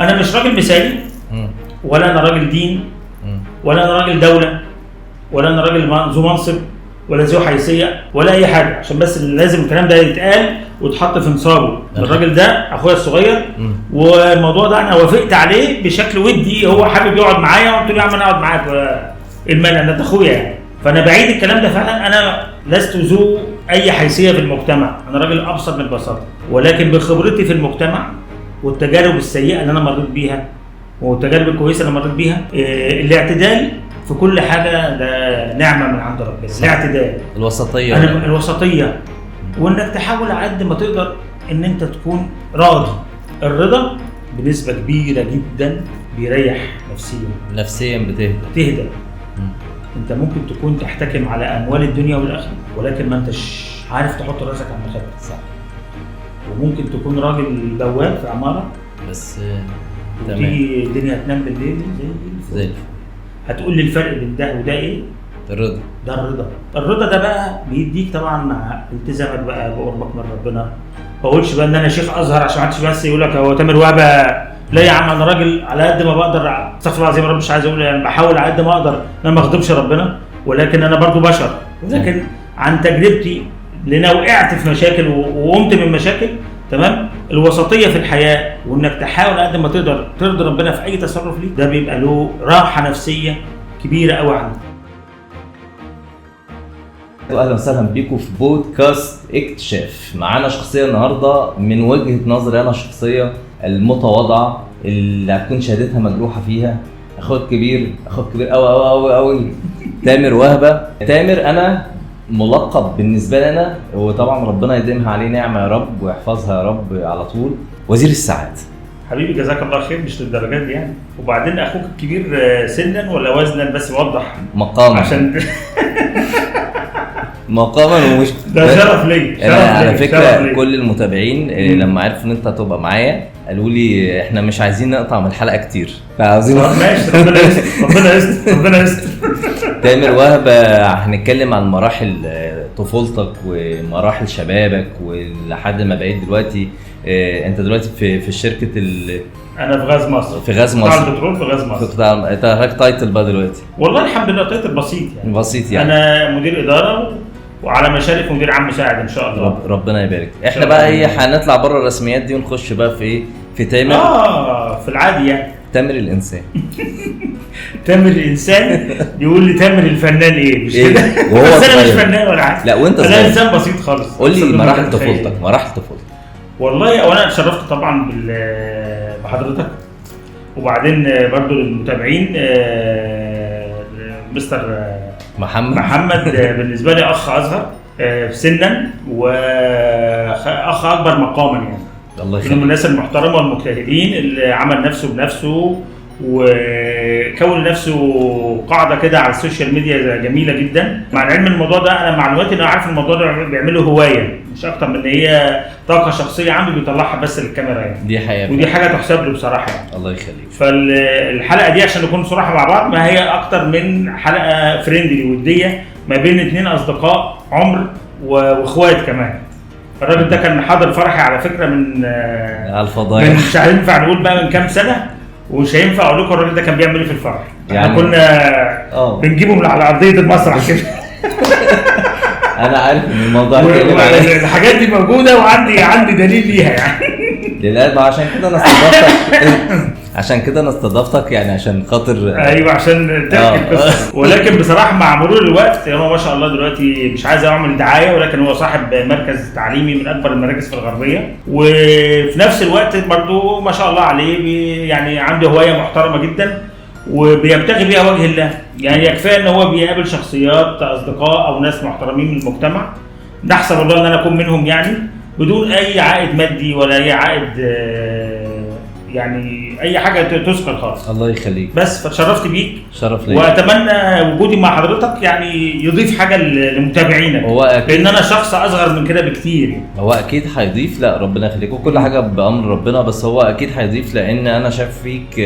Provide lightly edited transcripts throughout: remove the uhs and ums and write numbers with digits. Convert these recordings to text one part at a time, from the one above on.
انا مش راجل مثالي، ولا انا راجل دين، ولا انا راجل دوله، ولا انا راجل ذو منصب ولا ذو حيثيه ولا اي حاجه، عشان بس لازم الكلام ده يتقال ويتحط في نصابه. الراجل ده اخويا الصغير، والموضوع ده انا وافقت عليه بشكل ودي، هو حابب يقعد معايا وقلت له يا عم انا اقعد معاك المال، انا اخويا يعني. فانا بعيد الكلام ده فعلا، انا لست ذو اي حيثيه في المجتمع، انا راجل ابسط من البساطه، ولكن بخبرتي في المجتمع والتجارب السيئه اللي انا مريت بيها والتجارب الكويسه اللي مريت بيها، الاعتدال في كل حاجه ده نعمه من عند ربنا. الاعتدال، الوسطيه، الوسطيه، وانك تحاول على قد ما تقدر ان انت تكون راضي. الرضا بنسبه كبيره جدا بيريح نفسيا بتهدى. انت ممكن تكون تحتكم على اموال الدنيا والاخره، ولكن ما انتش عارف تحط راسك على المخده. صح. وممكن تكون راجل بواب في عماره بس تيجي الدنيا تنام بالليل زي الفل. هتقول لي الفرق بين ده وده ايه؟ الرضا. ده الرضا ده بقى بيديك طبعا مع التزامك بقى بقربك من ربنا. ما بقولش بقى ان انا شيخ ازهر عشان ما حدش بس يقول لك هو تامر وهبه. لا يا عم، انا راجل على قد ما بقدر، استغفر الله العظيم، مش عايز اقول يعني، بحاول على قد ما اقدر ان انا ما اخدمش ربنا، ولكن انا برضو بشر. ولكن عن تجربتي، لان وقعت في مشاكل وقمت من مشاكل، تمام. الوسطيه في الحياه، وانك تحاول قد ما تقدر ترضي ربنا في اي تصرف ليك، ده بيبقى له راحه نفسيه كبيره قوي عندك. اهلا وسهلا بيكم في بودكاست اكتشاف. معانا شخصيه النهارده من وجهه نظري انا الشخصيه المتواضعه اللي هتكون شهادتها مجروحه فيها، اخوك كبير قوي تامر وهبه. تامر انا ملقب بالنسبه لي انا، وطبعا ربنا يديمها عليه نعمه يا رب ويحفظها يا رب على طول، وزير السعاده. حبيبي جزاك الله خير، مش للدرجات دي يعني. وبعدين اخوك الكبير سنا ولا وزنا؟ بس وضح مقاما عشان مقاما. ومش ده شرف لي. على فكره كل المتابعين لما عرفوا ان انت هتبقى معايا قالوا لي احنا مش عايزين نقطع من الحلقه كتير، فعاوزين ماشي. ربنا يستر. تامر وهبه هنتكلم عن مراحل طفولتك ومراحل شبابك ولحد ما بقيت دلوقتي. انت دلوقتي في شركه انا في غاز مصر. قطاع البترول في غاز مصر. انت هاك تايتل بقى دلوقتي؟ والله الحمد لله تايتل بسيط يعني. انا مدير اداره وعلى مشارف مدير عام مساعد ان شاء الله. ربنا يبارك. احنا بقى هنطلع بره الرسميات دي ونخش بقى في ايه؟ في تامر. في العادي يعني. تامر الانسان. تامر الانسان بيقول لي تامر الفنان ايه؟ مش كده؟ بس انا مش فنان ولا حاجه. لا وانت انا انسان بسيط خالص. قول لي مراحل طفولتك. والله اولا اتشرفت طبعا بحضرتك، وبعدين برضو للمتابعين مستر محمد بالنسبه لي اخ اصغر في سنا واخ اكبر مقاما يعني. الله يخليك. من الناس المحترمه والمجتهدين اللي عمل نفسه بنفسه وكون لنفسه قاعده كده على السوشيال ميديا جميله جدا. مع العلم الموضوع ده انا معلوماتي ان انا عارف الموضوع ده بيعمله هوايه مش اكتر من ان هي طاقه شخصيه عنده بيطلعها بس للكاميرا يعني. دي حقيقه، ودي حاجه تحسب له بصراحه يعني. الله يخليك. فالحلقه دي عشان نكون صراحه مع بعض، ما هي اكتر من حلقه فريندلي وديه ما بين 2 اصدقاء عمر واخوات كمان. الراجل ده كان حاضر فرحي على فكره من الفضايح، مش هينفع نقول بقى من كام سنه، ومش هينفع اقول لكم الراجل ده كان بيعمل ايه في الفرح يعني. كنا بنجيبه من على ارضيه المسرح كده. انا عارف ان الموضوع الحاجات دي موجوده وعندي دليل ليها يعني. للاسف عشان كده انا استضفتك يعني عشان خاطر ايوه عشان تحكي القصه. ولكن بصراحه مع مرور الوقت هو ما شاء الله دلوقتي مش عايز اعمل دعايه، ولكن هو صاحب مركز تعليمي من اكبر المراكز في الغربيه، وفي نفس الوقت برضو ما شاء الله عليه يعني عنده هوايه محترمه جدا وبيبتغي بيها وجه الله يعني. يكفي ان هو بيقابل شخصيات اصدقاء او ناس محترمين من المجتمع، نحسب الله ان انا اكون منهم يعني، بدون اي عائد مادي ولا اي عائد يعني اي حاجه تذكر خالص. الله يخليك. بس فتشرفت بيك، شرف لي، واتمنى وجودي مع حضرتك يعني يضيف حاجه لمتابعينك، لان انا شخص اصغر من كده بكتير. هو اكيد هيضيف، لا ربنا يخليك، وكل حاجه بامر ربنا، بس هو اكيد هيضيف لان انا شايف فيك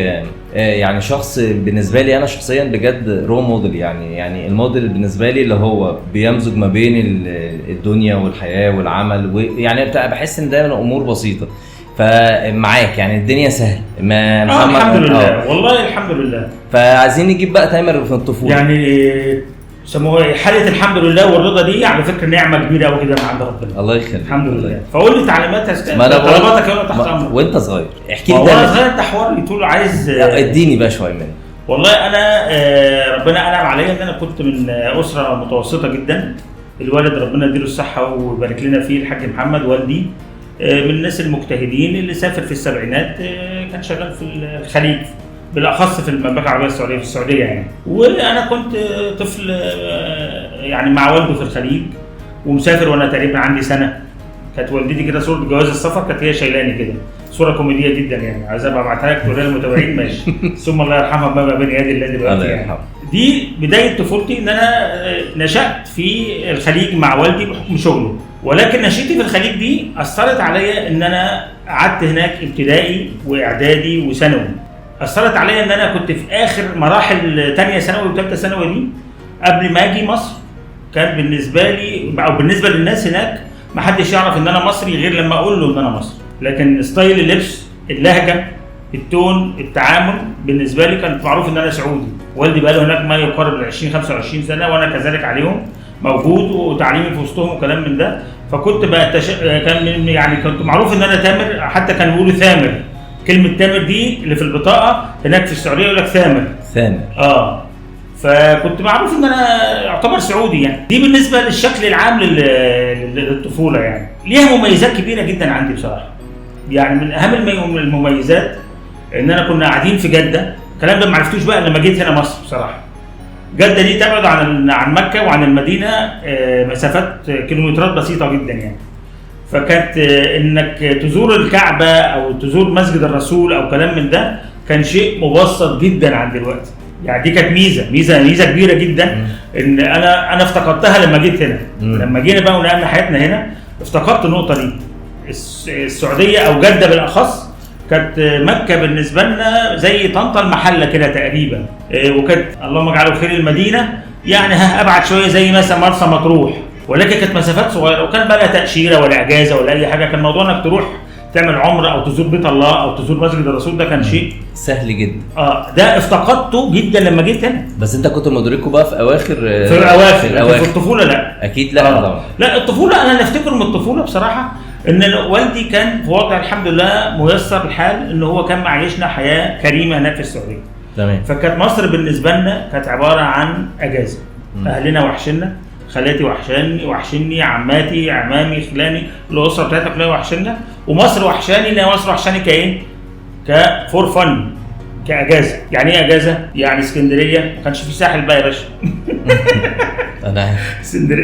يعني شخص بالنسبه لي انا شخصيا بجد رو موديل يعني الموديل بالنسبه لي اللي هو بيمزج ما بين الدنيا والحياه والعمل، ويعني بحس ان دايما امور بسيطه فمعاك يعني الدنيا سهل ما محمد الحمد لله والله الحمد لله. فعايزين نجيب بقى تامر في الطفوله يعني سموها حاله الحمد لله والرضا دي على فكره نعمه كبيره قوي كده من عند ربنا. الله يخليك الحمد لله. فقول لي تعليماتك طلباتك انا تحت امرك. وانت صغير احكي لي وانا صغير انت حوار تقول عايز اديني بقى شويه منه. والله انا ربنا انعم عليا ان انا كنت من اسره متوسطه جدا. الوالد ربنا يديله الصحه ويبارك لنا فيه الحاج محمد والدي من الناس المجتهدين اللي سافر في السبعينات كان شغال في الخليج بالاخص في المملكه العربيه السعوديه في السعوديه يعني. وانا كنت طفل يعني مع والده في الخليج ومسافر وانا تقريبا عندي سنه. كانت والدتي كده صوره جواز السفر كانت هي شايلاني كده صوره كوميديه جدا يعني عايز ابعتها لك توريها للمتابعين ماشي. ثم الله يرحمها ما بين يدي الله دلوقتي يعني. دي بدايه طفولتي ان انا نشات في الخليج مع والدي بحكم شغله. ولكن نشيتي في الخليج دي اثرت عليا ان انا قعدت هناك ابتدائي واعدادي وثانوي. اثرت عليا ان انا كنت في اخر مراحل ثانيه ثانوي وثالثه ثانوي دي قبل ما اجي مصر. كان بالنسبه لي او بالنسبه للناس هناك ما حدش يعرف ان انا مصري غير لما اقول له ان انا مصري. لكن ستايل اللبس اللهجه التون التعامل بالنسبه لي كان معروف ان انا سعودي. والدي بقى له هناك ما يقارب ال 20 25 سنه وانا كذلك عليهم موجود وتعليمي في وسطهم وكلام من ده. فكنت بقى كان يعني كنت معروف ان انا تامر. حتى كانوا بيقولوا ثامر. كلمه تامر دي اللي في البطاقه هناك في السعوديه يقول لك ثامر. فكنت معروف ان انا اعتبر سعودي يعني. دي بالنسبه للشكل العام للطفوله يعني. ليها مميزات كبيره جدا عندي بصراحه. يعني من اهم المميزات ان انا كنا قاعدين في جده. الكلام ده ما عرفتوش بقى لما جيت هنا مصر بصراحه. جده دي تبعد عن مكه وعن المدينه مسافات كيلومترات بسيطه جدا يعني. فكانت انك تزور الكعبه او تزور مسجد الرسول او كلام من ده كان شيء مبسط جدا عن دلوقتي. يعني دي كانت ميزه كبيره جدا ان انا افتقدتها لما جيت هنا. لما جينا بقى ونقلنا حياتنا هنا افتقدت النقطه دي. السعوديه او جده بالاخص كانت مكه بالنسبه لنا زي طنطا المحله كده تقريبا. وكانت اللهم اجعله خير المدينه يعني ابعد شويه زي مثلا مرسى مطروح. ولكن كانت مسافات صغيره وكان بقى لا تاشيره ولا اجازه ولا اي حاجه. كان موضوع انك تروح تعمل عمره او تزور بيت الله او تزور مسجد الرسول ده كان شيء سهل جدا. ده افتقدته جدا لما جيت هنا. بس انت كنت مدركه بقى في اواخر في الطفوله لا اكيد لا طبعا. لا الطفوله انا اللي افتكر من الطفوله بصراحه ان والدي كان في وضع الحمد لله ميسر الحال ان هو كان معيشنا حياه كريمه هناك في السعوديه. تمام. فكانت مصر بالنسبه لنا كانت عباره عن اجازه. اهلنا وحشنا خالاتي وحشني عماتي عمامي خلاني الاسره بتاعتنا كلها وحشنا. ومصر وحشاني مصر وحشاني كايه؟ كفور فن كاجازه. يعني ايه اجازه؟ يعني اسكندريه ما كانش في ساحل بقى يا باشا. انا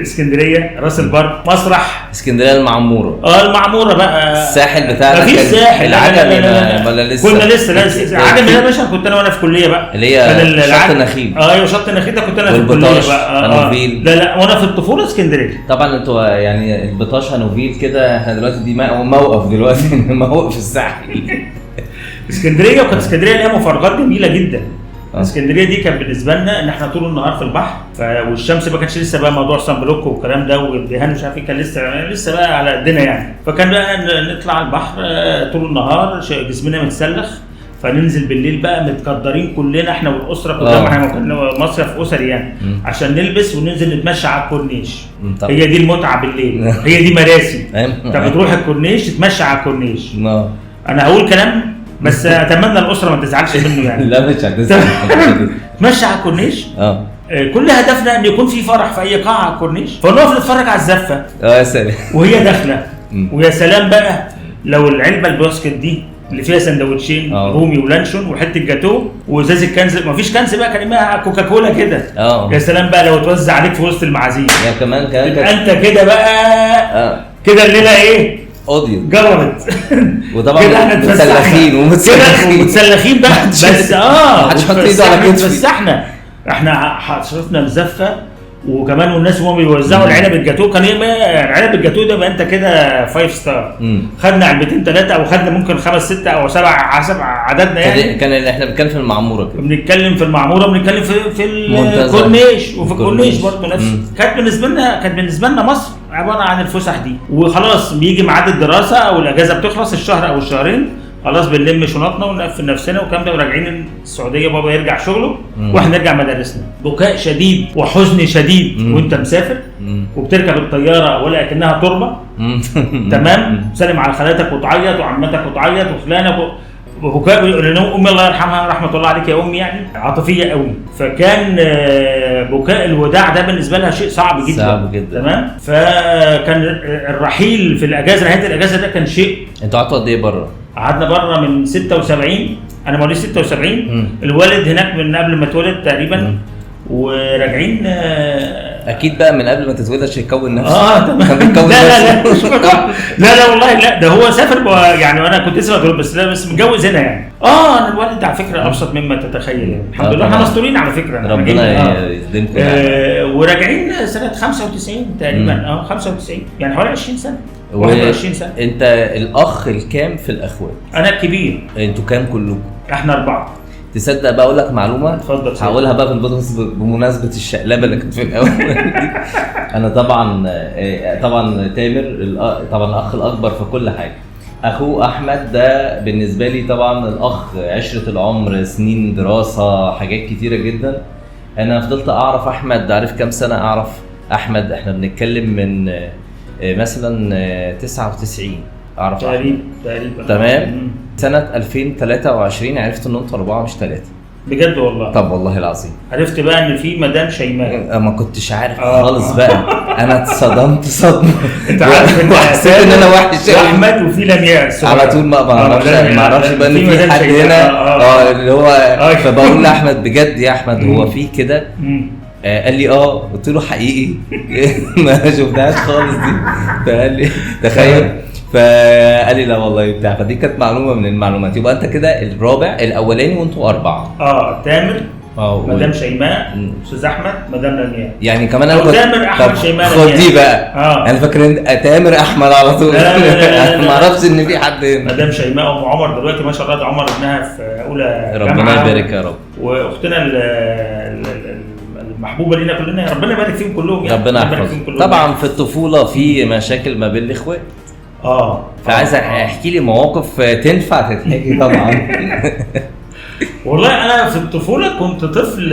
اسكندريه راس البر مسرح اسكندريه المعموره. المعموره بقى الساحل بتاعنا مفيش ساحل. العجمي ولا لسه؟ كنا لسه العجمي ده يا باشا كنت انا في كليه بقى اللي هي شط النخيل. ايوه شط النخيل ده كنت انا في الكليه بقى. هانوفيل. لا وانا في الطفوله اسكندريه. طبعا انتوا يعني البطاش هانوفيل كده. احنا دلوقتي دي موقف دلوقتي موقف الساحل. اسكندريه وكانت اسكندريه ليها مفارقات جميله جدا. اسكندريه دي كان بالنسبه لنا ان احنا طول النهار في البحر والشمس ما كانش لسه بقى موضوع سان بلوك والكلام ده والدهان مش عارف ايه كان لسه بقى على قدنا يعني. فكان بقى نطلع البحر طول النهار جسمنا متسلخ. فننزل بالليل بقى متقدرين كلنا احنا والاسره كلها. احنا كنا مصيف اسري يعني عشان نلبس وننزل نتمشى على الكورنيش. هي دي المتعه بالليل. هي دي مراسي. انت بتروح الكورنيش تتمشى على الكورنيش. انا هقول كلام بس اتمنى الاسره ما تزعلش منه يعني. لا مش هتزعل. تمشي على الكورنيش. كل هدفنا ان يكون في فرح في اي قاعه على الكورنيش فنقف نتفرج على الزفه. يا سلام. وهي داخله. ويا سلام بقى لو العلبه الباسكت دي اللي فيها سندوتشين رومي ولانشون وحته جاتو وازاز الكنز. مفيش كنز بقى كان اسمها كوكاكولا كده. يا سلام بقى لو توزع عليك في وسط المعازيم. يا كمان انت كده بقى كده الليله ايه اوديو جربت. وطبعا متسلخين ومتسلخين بقى بس محدش حط ايده على كتفي. بس احنا شفنا الزفه وكمان والناس وهم بيوزعوا العلب الجاتوه. كان علب الجاتوه ده بقى انت كده 5 ستار. خدنا علبتين 3 او خدنا ممكن 5 6 او 7 حسب عددنا يعني. كان احنا بنتكلم في المعموره كده. بنتكلم في المعموره بنتكلم في الكورنيش وفي الكورنيش برضه نفس. كانت بالنسبه لنا مصر عباره عن الفسح دي، وخلاص بيجي ميعاد الدراسه او الاجازه بتخلص الشهر او الشهرين، خلاص بنلم شنطنا ونقفل نفسنا وكام ده وراجعين السعوديه، بابا يرجع شغله واحنا نرجع مدارسنا. بكاء شديد وحزن شديد وانت مسافر وبتركب الطياره ولا كأنها تربه. تمام، سلم على خالاتك وتعيط وعمتك وتعيط وفلانك وبكاء امي الله يرحمها رحمه الله عليك يا امي، يعني عاطفيه قوي. فكان بكاء الوداع ده بالنسبه لها شيء صعب جدا. صعب جدا. تمام. فكان الرحيل في الاجازه، نهايه الاجازه ده كان شيء. انتوا قعدتوا قد ايه بره؟ قعدنا بره من 76، انا مواليد 76. الوالد هناك من قبل ما اتولد تقريبا. وراجعين اكيد بقى من قبل ما تتولد عشان يكون نفسه. تمام. كان بيكون لا والله لا، ده هو سافر يعني وانا كنت لسه متجوز، بس متجوز هنا يعني. انا الوالد على فكره ابسط مما تتخيل يعني. الحمد لله احنا مستورين على فكره. ربنا يسلمكم. وراجعين سنه 95 تقريبا. 95 يعني حوالي 20 سنه. 21 سنه. انت الاخ الكام في الاخوات؟ انا الكبير. انتوا كام كلكم؟ احنا 4. تصدق بقى اقول لك معلومه؟ اتفضل. هقولها بقى في البودكاست بمناسبه الشقلبه اللي كانت في الاول. انا طبعا تامر طبعا الاخ الاكبر في كل حاجه. اخوه احمد ده بالنسبه لي طبعا الاخ، عشره العمر، سنين دراسه، حاجات كتيره جدا. انا فضلت اعرف احمد، عارف كام سنه اعرف احمد؟ احنا بنتكلم من مثلا 99 اعرف تقريبا. تمام. سنه 2023 عرفت ان انتوا 4 مش 3. بجد والله؟ طب والله العظيم عرفت بقى ان في مدام شيماء. ما كنتش عارف خالص بقى. انا اتصدمت صدمه. انت عارف ان حسيت ان انا وحش احمد وفي لمياء على طول. ما اعرفش بقى ان في حد هنا اللي هو. فبقول لاحمد بجد يا احمد هو في كده؟ قال لي قلت له حقيقي. ما شفتهاش خالص دي. فقال لي تخيل. فقال لي لا والله بتاع. فدي كانت معلومه من المعلومات. يبقى انت كده الرابع، الاولاني وانتوا 4. تامر، مدام شيماء، استاذ احمد، مدام لمياء. يعني كمان انا تامر احمد شيماء خد دي بقى. انا فاكر ان تامر احمد على طول. ما اعرفش ان في حد هنا. مدام شيماء ام عمر دلوقتي ما شاء الله، عمر ابنها في اولى جامعه. ربنا يبارك يا رب. واختنا المحبوبه لينا كلنا، ربنا يبارك فيهم كلهم يعني. ربنا يحفظهم. طبعا في الطفوله في مشاكل ما بين الاخوات. فعايز احكي لي مواقف تنفع تتحكي طبعا. والله انا في الطفوله كنت طفل،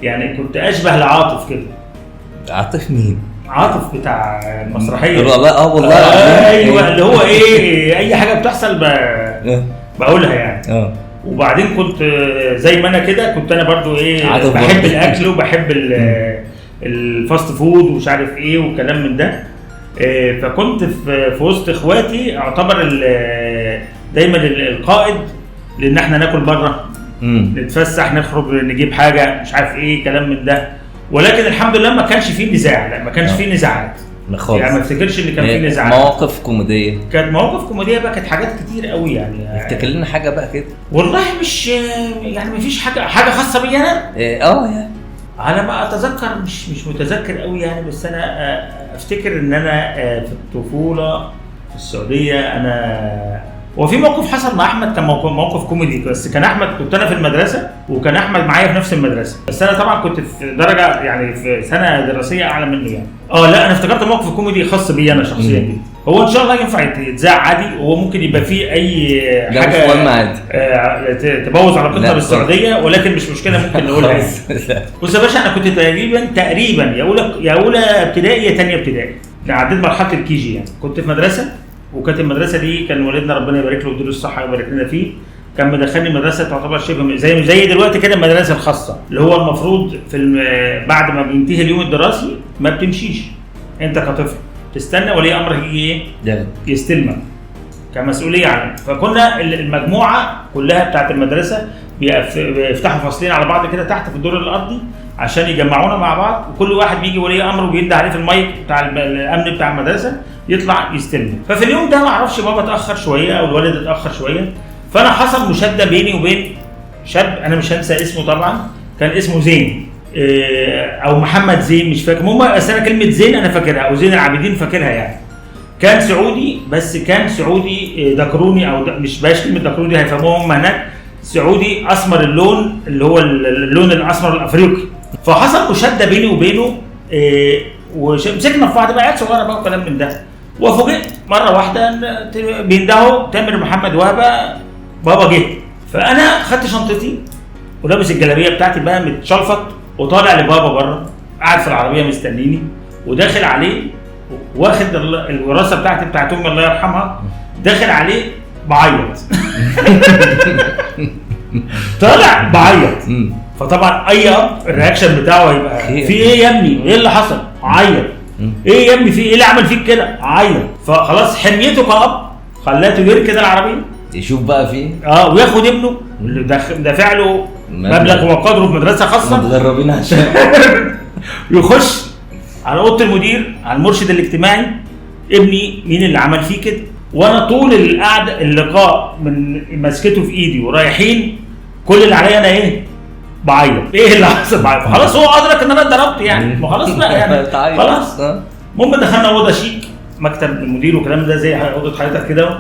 يعني كنت اشبه لعاطف كده. عاطف مين؟ عاطف بتاع المسرحيه. والله والله ايوه اللي هو اي حاجه بتحصل بقولها يعني. وبعدين كنت زي ما انا كده، كنت انا برضو بحب الاكل وبحب الفاست فود ومش عارف ايه وكلام من ده. فكنت في وسط اخواتي اعتبر دايما القائد، لان احنا ناكل بره، نتفسح، نخرج، نجيب حاجه مش عارف ايه كلام من ده. ولكن الحمد لله ما كانش فيه نزاع. لا ما كانش فيه نزاعات خالص. يعني ما افتكرش ان كان فيه نزاعات. مواقف كوميديه. كانت مواقف كوميديه بقى، كانت حاجات كتير قوي يعني. افتكر لنا حاجه بقى كده. والله مش يعني ما فيش حاجه خاصه بيا انا. يعني على ما اتذكر مش متذكر قوي يعني. بس انا افتكر ان انا في الطفوله في السعوديه انا وفي موقف حصل مع احمد، كان موقف كوميدي. بس كان احمد، كنت انا في المدرسه وكان احمد معايا في نفس المدرسه، بس انا طبعا كنت في درجه يعني في سنه دراسيه اعلى منه يعني. لا انا افتكرت موقف كوميدي خاص بي انا شخصيا جدا. هو ان شاء الله ينفع يتذاع عادي، وهو ممكن يبقى فيه اي حاجه تبوظ علاقتنا بالسعوديه، ولكن مش مشكله ممكن نقولها. بص يا باشا، انا كنت تقريبا يا اولى ابتدائي يا ثانيه ابتدائي. عديت مرحله الكيجي يعني. كنت في مدرسه، وكانت المدرسه دي كان والدنا ربنا يبارك له ويديله الصحه ويبارك لنا فيه، كان مدخلني مدرسه تعتبر شبه زي دلوقتي كده المدارس الخاصه، اللي هو المفروض بعد ما بينتهي اليوم الدراسي ما بتمشيش انت كطفل، تستنى ولي امرك يجي يستلمك كمسؤوليه عنك. فكنا المجموعه كلها بتاعت المدرسه بيفتحوا فصلين على بعض كده تحت في الدور الارضي عشان يجمعونا مع بعض، وكل واحد بيجي ولي امره وبيدي عليه في المايك بتاع الامن بتاع المدرسه يطلع يستلم. ففي اليوم ده ما اعرفش بابا اتاخر شويه او الوالد اتاخر شويه، فانا حصل مشاده بيني وبين شاب انا مش هنسى اسمه طبعا، كان اسمه زين او محمد زين مش فاكر. المهم بس انا كلمه زين انا فاكرها، او زين العابدين فاكرها يعني. كان سعودي، بس كان سعودي دكروني او مش باش كلمه دكروني دي هيفهموها هم هناك، سعودي اسمر اللون اللي هو اللون الاسمر الافريقي. فحصل مشاده بيني وبينه ومسكنا في بعض بقى، عيال صغيره بقى وكلام من ده. وفوجئت مره واحده بيندهوا تامر محمد وهبه بابا جه. فانا خدت شنطتي ولابس الجلابيه بتاعتي بقى متشلفط وطالع لبابا بره، قاعد في العربيه مستنيني، وداخل عليه واخد الوراثه بتاعتي بتاعت امي الله يرحمها، داخل عليه بعيط. طالع بعيط. فطبعا اي اب الرياكشن بتاعه هيبقى في ايه يا ابني؟ ايه اللي حصل؟ عيط. ايه يا ابني في ايه اللي عمل فيك كده؟ عيط. فخلاص حميته كاب خلاته يركن العربيه يشوف بقى فيه وياخد ابنه اللي دافع له مبلغ وقدره في مدرسه خاصه متدربين عشان يخش على اوضه المدير، على المرشد الاجتماعي، ابني مين اللي عمل فيه كده؟ وانا طول القعده اللقاء من مسكته في ايدي ورايحين كل اللي عليا انا ايه؟ بعيط. ايه اللي حصل؟ بعيط. خلاص هو ادرك ان انا اتضربت يعني، ما خلاص بقى يعني خلاص. المهم دخلنا اوضه شيك، مكتب المدير والكلام ده زي اوضه حضرتك كده،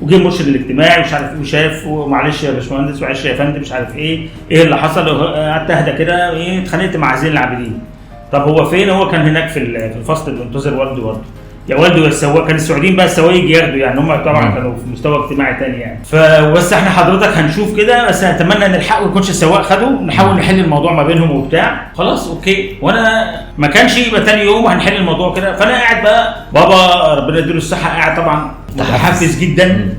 وجه المرشد الاجتماعي مش عارف ايه وشاف، ومعلش يا باشمهندس معلش يا فندم مش عارف ايه اللي حصل. قعدت اهدى كده، ايه اتخانقت مع زين العابدين. طب هو فين؟ هو كان هناك في الفصل بينتظر والده برضه. يا والده يا السواق، كان السعوديين بقى السواق يجي ياخدوا يعني، هم طبعا كانوا في مستوى اجتماعي تاني يعني. فبس احنا حضرتك هنشوف كده، بس اتمنى ان نلحقه ويكونش السواق خده، نحاول نحل الموضوع ما بينهم وبتاع. خلاص اوكي. وانا ما كانش يبقى تاني يوم وهنحل الموضوع كده. فانا قاعد بقى، بابا ربنا يديله الصحه قاعد طبعا متحفز جدا،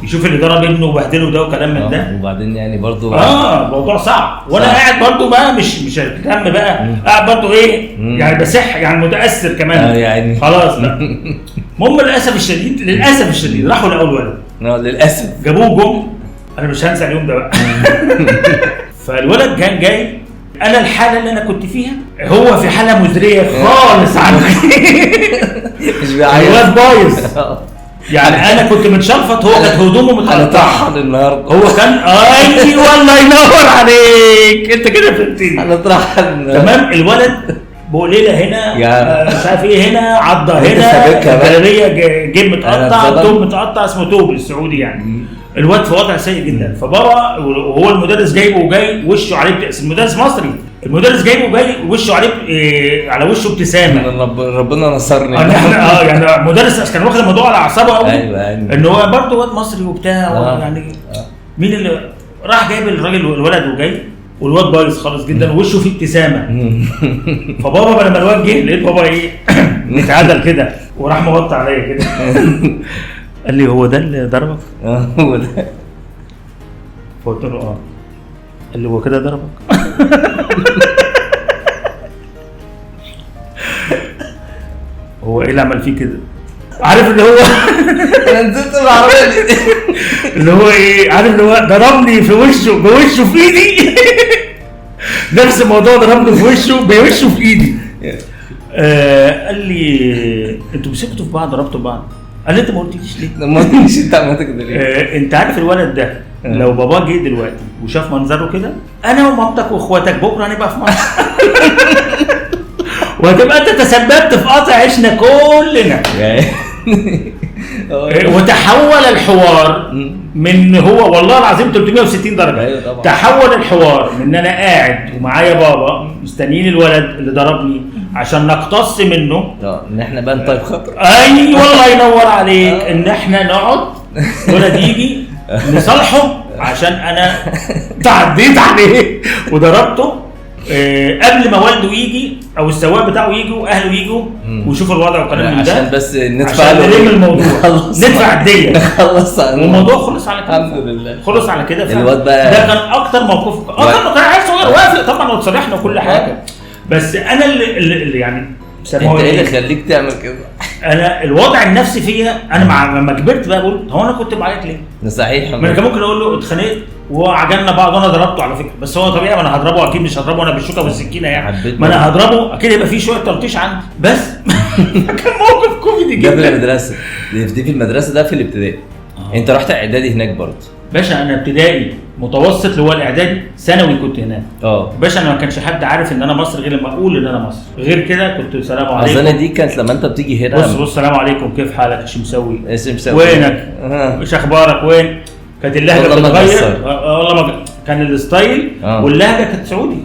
يشوف اللي ضرب ابنه وبهدله ده وكلام من ده. وبعدين يعني برضو الموضوع صعب. وانا قاعد برضو بقى مش هتكلم بقى، قاعد برضو ايه يعني بسح يعني متاثر كمان يعني خلاص. لا المهم للاسف الشديد راحوا لاول ولد للاسف جابوه جم. انا مش هنسى اليوم ده بقى. فالولد كان جاي، انا الحاله اللي انا كنت فيها هو في حاله مزريه خالص عنه. مش بيعيط، الولد بايظ يعني. انا كنت متشلفط، هو كانت هدومه متقطعه النهارده. هو كان والله ينور عليك، انت كده فهمتني. هنطرحن تمام. الولد بقليله هنا مش عارف ايه هنا، عضه هنا، الجلابيه جيب متقطع، توب متقطع، اسمه توب السعودي يعني. الواد في وضع سيء جدا. فبابا وهو المدرس جايبه وجاي وشه عليه، المدرس مصري، المدرس جايبه وجاي وشه عليه على وشه ابتسامه. ربنا نصرني. يعني مدرس كان واخد الموضوع على اعصابه قوي. ايوه ان هو برضه واد مصري وبتاع يعني. مين اللي راح جايب الراجل الولد وجاي والواد بايظ خالص جدا ووشه فيه ابتسامه. فبابا لما الواد جه لقيت بابا ايه متعدل كده وراح موطي عليا كده. قال لي هو ده اللي ضربك؟ هو ده. فقلت له قال لي هو كده ضربك؟ هو ايه اللي عمل فيه كده؟ عارف اللي هو انا نزلت العربيه دي اللي هو ايه، عارف اللي هو ضربني في وشه بوشه في ايدي. نفس الموضوع، ضربني في وشه بوشه في ايدي. قال لي انتوا مسكتوا في بعض، ضربتوا بعض. قال لي انت ما قلتليش ليه؟ ما قلتليش انت عملت كده ليه؟ انت عارف الولد ده لو باباه جه دلوقتي وشاف منظره كده، انا ومامتك واخواتك بكره هنبقى في مصر. وهتبقى انت تسببت في قطع عيشنا كلنا. وتحول الحوار من هو والله العظيم 360 درجه. تحول الحوار من ان انا قاعد ومعايا بابا مستنيين الولد اللي ضربني عشان نقتص منه، ان احنا بقى نطيب خاطر. اي والله ينور عليك. ان احنا نقعد الولد يجي نصالحه عشان انا تعديت عليه وضربته قبل ما والده يجي او السواق بتاعه يجي واهله يجوا ويشوفوا الوضع والكلام من ده، عشان بس ندفع عشان نلم الموضوع، ندفع الديه، نخلص والموضوع خلص على كده. الحمد لله خلص على كده. الواد بقى ده كان اكتر موقف. كان عايز صغير وافق طبعا وتصالحنا وكل حاجه، بس انا اللي يعني انت ايه اللي خليك تعمل كده؟ انا الوضع النفسي فيا انا لما كبرت بقى بقول هو انا كنت بعيط ليه؟ صحيح. ما انا كان ممكن اقول له اتخانقت وعجلنا بعض وانا ضربته على فكره، بس هو طبيعي ما انا هضربه اكيد، مش هضربه انا بالشوكه والسكينه يعني، ما انا هضربه اكيد يبقى فيه شويه تلطيش عندي بس. كان موقف كوميدي جدا. ده في المدرسه دي في المدرسه ده في الابتدائي. انت رحت اعدادي هناك برضه؟ باشا انا ابتدائي متوسط اللي هو الاعدادي، ثانوي كنت هناك. باشا انا ما كانش حد عارف ان انا مصري غير لما اقول ان انا مصري، غير كده كنت سلام عليكم. اظن دي كانت لما انت بتيجي هنا بص سلام عليكم كيف حالك ايش مسوي؟ مسوي وينك؟ ايش اخبارك؟ وين؟ كانت اللهجه بتتغير والله ما كان الستايل واللهجه كانت سعودي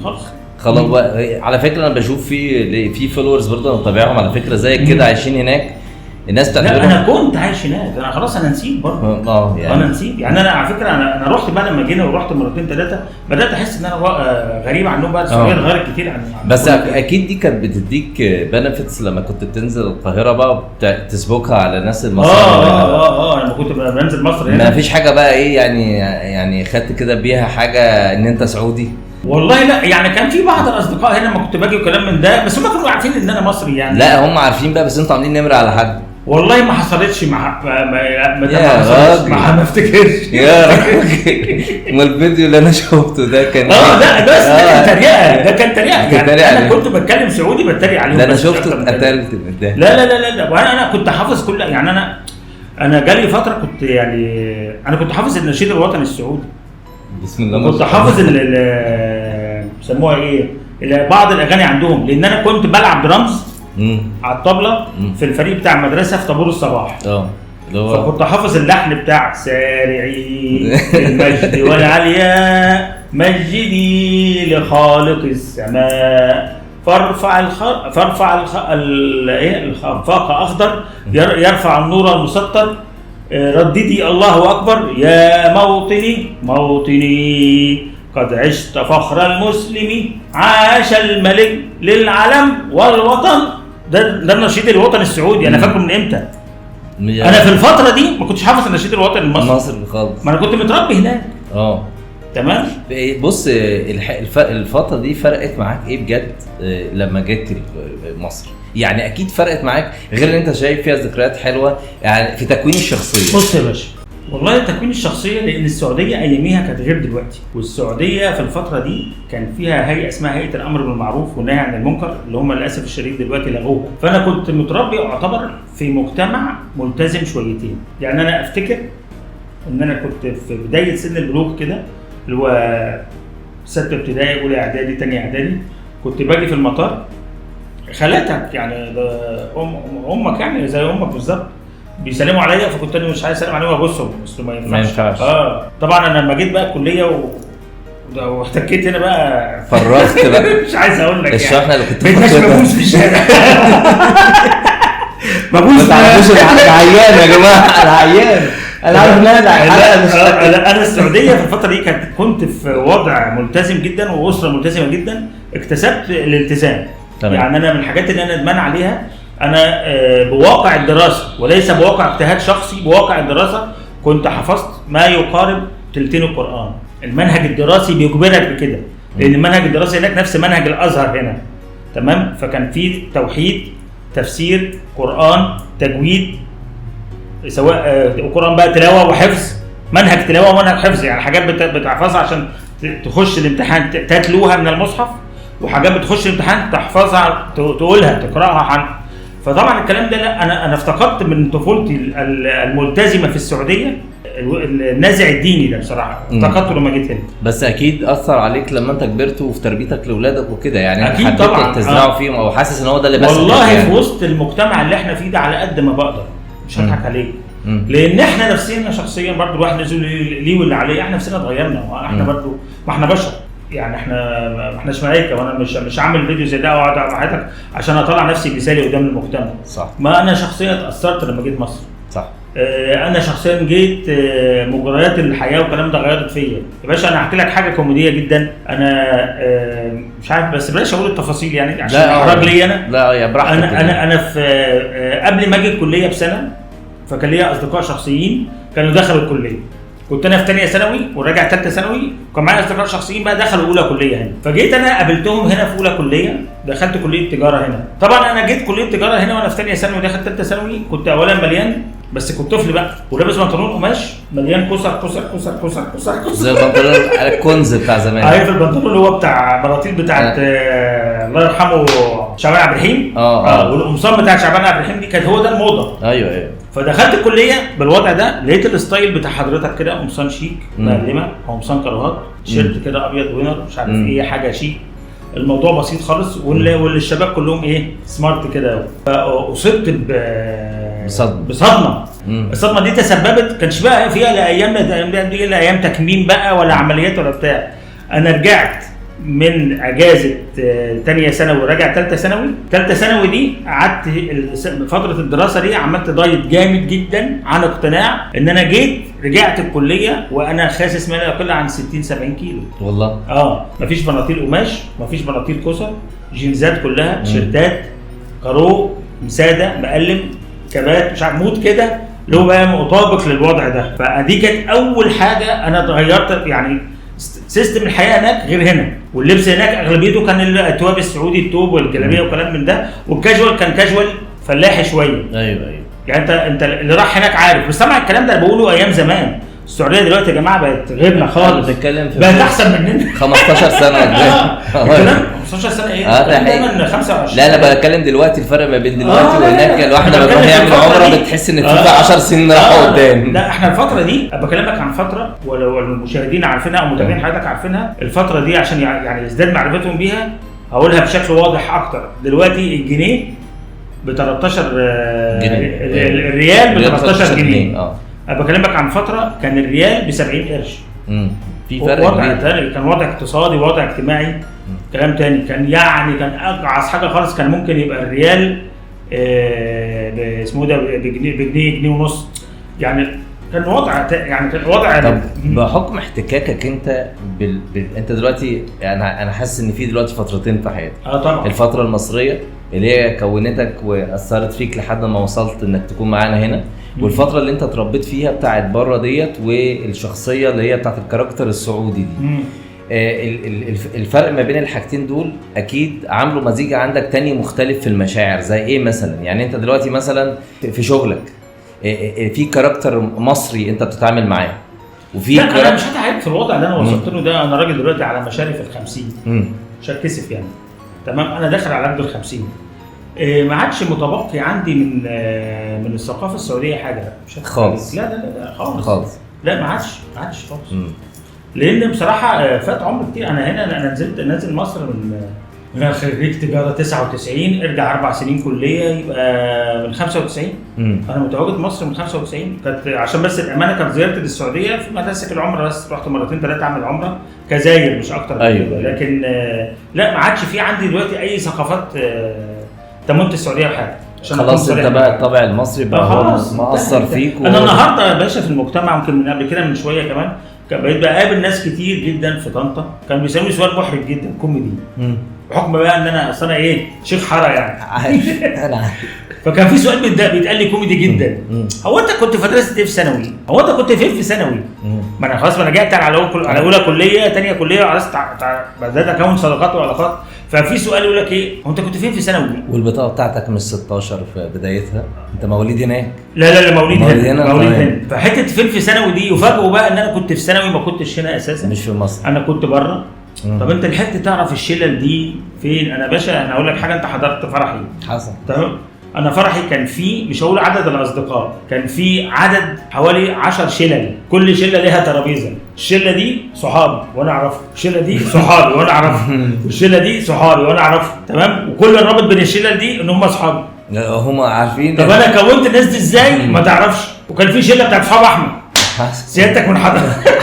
خلاص بقى. على فكره انا بشوف في فولورز برضه انا بتابعهم على فكره زي كده عايشين هناك، الناس بتعتبرهم. لا انا كنت عايش هناك، انا خلاص انا نسيت برضه. يعني انا نسيت يعني. انا على فكره انا رحت بعد ما جينا ورحت مرتين ثلاثه بدات احس ان انا غريب عنهم بقى. السعوديه اتغيرت كتير عن بس اكيد دي كانت بتديك بنفيتس لما كنت بتنزل القاهره بقى تسبقها على الناس المصريين. لما كنت بنزل مصر هنا ما فيش حاجه بقى ايه يعني خدت كده بيها حاجه ان انت سعودي؟ والله لا، يعني كان في بعض الاصدقاء هنا ما كنت باجي وكلام من ده، بس هم كانوا عارفين ان انا مصري يعني. لا هم عارفين بقى، بس انتوا عاملين نمره على حد. والله ما حصلتش ما افتكرش يا راجل. ما الفيديو اللي انا شفته ده كان ده بس ده كان تريقه يعني. انا كنت بتكلم سعودي بتريق عليهم. ده انا شفته اتقتلت من ده. لا وانا كنت حافظ كل يعني. انا جالي فتره كنت يعني انا كنت حافظ النشيد الوطني السعودي. بسم الله. كنت حافظ بيسموها ايه بعض الاغاني عندهم، لان انا كنت بلعب درامز على الطبلة في الفريق بتاع المدرسة في طابور الصباح. فكنت حافظ اللحن بتاع سارعي المجد والعلياء مجدي لخالق السماء فارفع الخفاق اخضر يرفع النور المسطر رددي الله اكبر يا موطني قد عشت فخر المسلم عاش الملك للعلم والوطن. ده النشيد الوطني السعودي. انا فاكره من امتى؟ انا في الفتره دي ما كنتش حافظ النشيد الوطني المصري خالص، ما انا كنت متربي هناك. تمام. بص الفتره دي فرقت معاك ايه بجد لما جيت مصر؟ يعني اكيد فرقت معاك غير ان انت شايف فيها ذكريات حلوه يعني في تكوين الشخصيه. بص يا باشا، والله تكوين الشخصيه، لان السعوديه اياميها كانت غير دلوقتي. والسعوديه في الفتره دي كان فيها هيئه اسمها هيئه الامر بالمعروف والنهي عن المنكر، اللي هم للاسف الشديد دلوقتي لغوها. فانا كنت متربي اعتبر في مجتمع ملتزم شويتين. يعني انا افتكر ان انا كنت في بدايه سن البلوغ كده، اللي هو 6 ابتدائي اولى اعدادي ثانيه اعدادي، كنت باجي في المطار. خالاتك يعني امك يعني زي امك بالظبط بيسلموا عليا، فكنت انا مش عايز اسلم عليهم وابصهم، بس ما ينفعش. طبعا انا لما جيت بقى الكليه واحتكيت هنا بقى فرغت بقى مش عايز اقول لك الشحنه يعني. اللي كنت ببوس في الشارع ببوس العيان يا جماعه، العيان انا عارف ان انا السعوديه في الفتره دي كنت في وضع ملتزم جدا واسره ملتزمه جدا. اكتسبت الالتزام. يعني انا من الحاجات اللي انا ادمان عليها، انا بواقع الدراسه وليس بواقع اجتهاد شخصي، بواقع الدراسه كنت حفظت ما يقارب تلتين القران. المنهج الدراسي بيجبرك بكده، لان المنهج الدراسي هناك نفس منهج الازهر هنا. تمام. فكان في توحيد، تفسير، قران، تجويد، سواء القران بقى تلاوه وحفظ، منهج تلاوه ومنهج حفظ. يعني حاجات بتحفظها عشان تخش الامتحان تتلوها من المصحف، وحاجات بتخش الامتحان تحفظها تقولها تقراها فطبعا الكلام ده لا، انا افتقدت من طفولتي الملتزمه في السعوديه النازع الديني ده بصراحه، افتقدته لما جيت هنا. بس اكيد اثر عليك لما انت كبرت وفي تربيتك لاولادك وكده، يعني اكيد طبعا تزرعوا فيهم او حاسس ان هو ده اللي بس والله يعني. في وسط المجتمع اللي احنا فيه ده على قد ما بقدر مش هضحك عليك، لان احنا نفسينا شخصيا برضه الواحد نزل ليه واللي عليه، احنا نفسنا اتغيرنا، واحنا برضه ما احنا بشر يعني، احنا مش ملايكه. وانا مش عامل فيديو زي ده واقعد مع حضرتك عشان اطلع نفسي مثالي قدام المجتمع. صح. ما انا شخصيا اتاثرت لما جيت مصر. صح. انا شخصيا جيت مجريات الحياه والكلام ده غيرت فيا يا باشا. انا هحكي لك حاجه كوميديه جدا. انا مش عارف بس بلاش اقول التفاصيل يعني عشان احرج لي انا. لا يا براحتك. انا في قبل ما اجي الكليه بسنه، فكان ليا اصدقاء شخصيين كانوا دخلوا الكليه. كنت انا في ثانيه ثانوي وراجع ثالثه ثانوي، وكان معايا اصدقاء شخصيين بقى دخلوا اولى كليه هنا. فجيت انا قابلتهم هنا في اولى كليه، دخلت كليه تجاره هنا. طبعا انا جيت كليه تجاره هنا وانا في ثانيه ثانوي ودخلت ثالثه ثانوي. كنت اولا مليان، بس كنت طفل بقى ولابس بنطلون قماش مليان كسر زي البنطلون الكنز بتاع زمان. عارف البنطلون اللي هو بتاع بلاطيل بتاعت الله يرحمه شعبان عبد الرحيم. والقمصان بتاع شعبان عبد الرحيم دي كانت هو ده الموضه. ايوه. فدخلت الكليه بالوضع ده، لقيت الستايل بتاع حضرتك كده، قمصان شيك مقلمه، قمصان كراهات، تيشيرت كده ابيض وينر مش عارف ايه، حاجه شيك. الموضوع بسيط خالص، والشباب كلهم ايه سمارت كده. فاصبت بصدمه. الصدمه دي تسببت كانش بقى فيها لا ايام دي لا ايام تكميم بقى ولا عمليات ولا بتاع. انا رجعت من اجازه تانية ثانوي وراجع ثالثه ثانوي. ثالثه ثانوي دي قعدت فتره الدراسه دي عملت دايت جامد جدا عن اقتناع ان انا رجعت الكليه وانا خاسس ما لا يقل عن 60 70 كيلو والله. مفيش بناطيل قماش، مفيش بناطيل كوسه، جينزات كلها، تيشيرتات كارو مساده مقلم كبات مش عارف موت كده اللي هو بقى مطابق للوضع ده. فدي كانت اول حاجه انا اتغيرت، يعني سيستم الحياه هناك غير هنا، واللبس هناك اغلبيته كان الاتواب السعودي التوب والجلابيه وكلام من ده، والكاجوال كان كاجوال فلاحي شويه. ايوه يعني انت اللي راح هناك عارف. بس طبعا الكلام ده بقوله ايام زمان. السعوديه دلوقتي يا جماعه بقت غيرنا خالص، بتتكلم في بقت احسن مننا 15 سنه الكلام 15 سنه ايه؟ ده من 25. لا انا بتكلم دلوقتي الفرق ما بين دلوقتي وهناك. الواحد لما بيروح يعمل عمره بتحس ان في 10 سنين راحوا قدام. لا احنا الفتره دي بكلمك عن فتره ولو المشاهدين عارفينها او متابعين حضرتك عارفينها. الفتره دي عشان يعني يزداد معرفتهم بيها هقولها بشكل واضح اكتر. دلوقتي الجنيه ب 13 جنيه، الريال ب 13 جنيه. انا بكلمك عن فتره كان الريال ب 70 قرش. في فرق وضع تاني، كان وضع اقتصادي وضع اجتماعي كلام تاني. كان كان اقعص حاجه خالص كان ممكن يبقى الريال اسمه ده بجنيه ونص. يعني كان وضع طب بحكم احتكاكك انت انت دلوقتي انا حاسس ان في دلوقتي فترتين في حياتك. طبعا الفتره المصريه اللي هي كونتك واثرت فيك لحد ما وصلت انك تكون معانا هنا، والفتره اللي انت اتربيت فيها بتاعت بره ديت، والشخصيه اللي هي بتاعت الكاركتر السعودي دي. الفرق ما بين الحاجتين دول اكيد عاملوا مزيج عندك تاني مختلف في المشاعر. زي ايه مثلا؟ يعني انت دلوقتي مثلا في شغلك في كاركتر مصري انت بتتعامل معاه، وفي انا مش هتعب في الوضع اللي انا وصلت له ده. انا راجل دلوقتي على مشارف ال50 مش هتكسف يعني. تمام، انا داخل على قد ال50. ما عادش متبقي عندي من الثقافه السعوديه حاجه مش خالص. لا خالص. لا ما عادش خالص. لان بصراحه فات عمر كتير. انا نازل مصر من خريج تجاره 99، ارجع 4 سنين كليه يبقى من 95. انا متواجد مصر من 95. كانت عشان بس الامانه كانت زيارتي للسعوديه في مدرسه العمره بس، رحت مرتين 3 اعمل عمره كزاير مش اكتر. أيوة. لكن لا ما عادش في عندي دلوقتي اي ثقافات تمت السعوديه بحاجه. خلاص انت بقى الطبع المصري بقى خلاص مأثر فيك. انا النهارده يا باشا في المجتمع يمكن من قبل كده من شويه كمان بقيت بقابل ناس كتير جدا في طنطا كانوا بيسالوني سؤال محرج جدا كوميدي بحكم بقى ان انا اصلا ايه شيخ حاره يعني. انا عارف. فكان في سؤال بيتقال لي كوميدي جدا. هو انت كنت في مدرسه ايه في ثانوي؟ هو انت كنت فين في ثانوي؟ ما انا خلاص ما انا جاي على اولى كليه ثانيه كليه وعرفت بدات اكون صداقات وعلاقات. ففي سؤال يقول لك ايه هو انت كنت فين في ثانوي؟ والبطاقه بتاعتك مش 16 في بدايتها؟ انت مواليد هناك؟ لا مواليد هنا. فحته فين في ثانوي دي يفاجئوا بقى ان انا كنت في ثانوي ما كنتش هنا اساسا. مش في مصر. انا كنت بره. طب انت لحقت تعرف الشلل دي فين؟ انا باشا انا اقول لك حاجه، انت حضرت فرحي. حصل. تمام. انا فرحي كان فيه مش هقول عدد الاصدقاء، كان فيه عدد حوالي 10 شلل، كل شله ليها ترابيزه. الشله دي صحابي وانا اعرفها، الشله دي صحابي وانا اعرفها، والشله دي صحابي وانا اعرفها. تمام. وكل الرابط بين الشلل دي ان هم اصحابي. هم عارفين. طب انا كونت الناس دي ازاي؟ ما تعرفش. وكان في شله بتاعت اصحاب احمد سيادتك من حضرتك.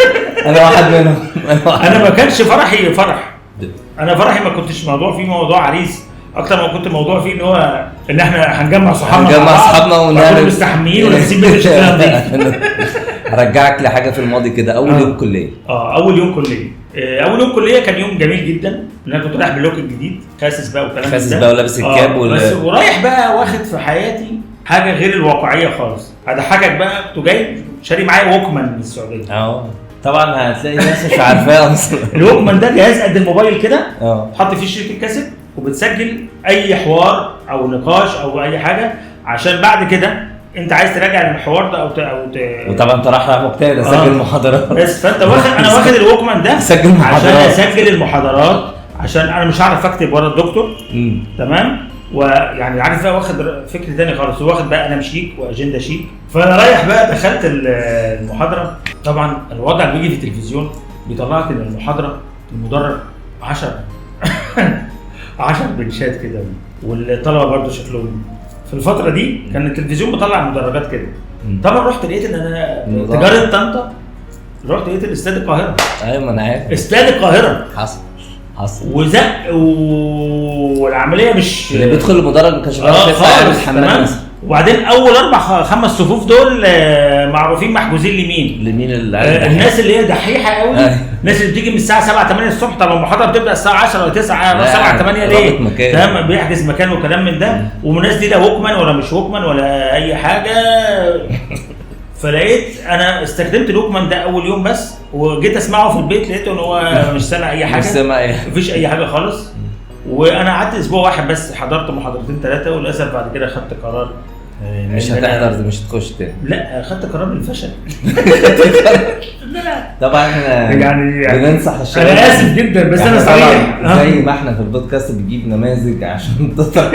انا واحد منهم. انا ما كانش فرحي فرح. انا فرحي ما كنتش موضوع فيه موضوع عريس اكتر ما كنت موضوع فيه ان هو ان احنا هنجمع صحابنا ونعمل مستحملين ولابسين بيت الكلام دي. رجعك لحاجه في الماضي كده. اول يوم كليه. اول يوم كليه. اول يوم كليه كان يوم جميل جدا لان انا كنت رايح باللوك الجديد خاسس بقى والكلام ده. خاسس بقى ولابس الكاب بس ورايح بقى واخد في حياتي حاجه غير الواقعيه خالص. هضحكك بقى كنت جاي شاري معايا ووكمان من السعوديه. طبعا هتلاقي ناس مش عارفاه اصلا. الووكمان ده جهاز قد الموبايل كده تحط فيه شريط الكاسيت وبتسجل اي حوار او نقاش او اي حاجه عشان بعد كده انت عايز تراجع الحوار ده وطبعا انت رايح مجتهد اسجل محاضرات بس. فانت انا واخد الووكمان ده عشان اسجل المحاضرات عشان انا مش هعرف اكتب ورا الدكتور. تمام. ويعني عارف بقى واخد فكر تاني خالص. واخد بقى انا شيك واجنده شيك. فانا رايح بقى دخلت المحاضره. طبعا الوضع اللي بيجي في التلفزيون بيطلعك ان المحاضره المدرج 10 بنشات كده والطلبه برضو شكلهم في الفتره دي كان التلفزيون بيطلع مدرجات كده. طبعا رحت لقيت ان انا تجاره طنطا. رحت لقيت الاستاد القاهره. ايوه ما انا عارف استاد القاهره. حصل حصل وزق والعمليه مش اللي بيدخل المدرج ما كانش بيعرف خالص. الحمام. وبعدين اول 4-5 صفوف دول معروفين محجوزين لمين الناس اللي هي دحيحه قوي. الناس اللي بتيجي من الساعه 7-8 الصبح. طب المحاضره بتبدا الساعه 10 ولا 9 7-8 ليه؟ تمام بيحجز مكان وكلام من ده. والناس دي لا ووكمان ولا مش ووكمان ولا اي حاجه. فلقيت انا استخدمت الوكمان ده اول يوم بس، وجيت اسمعه في البيت لقيته ان هو مش سامع اي حاجه، مش سامع اي حاجه، مفيش اي حاجه خالص. وانا قعدت اسبوع واحد بس، حضرت محاضرتين 3 وللاسف بعد كده خدت قرار مش هتحضر، مش هتخش تاني. لا خدت قرار بالفشل. طبعا احنا يعني بننصح الشباب. انا اسف جدا بس انا صريح زي ما احنا في البودكاست بنجيب نماذج عشان تطلع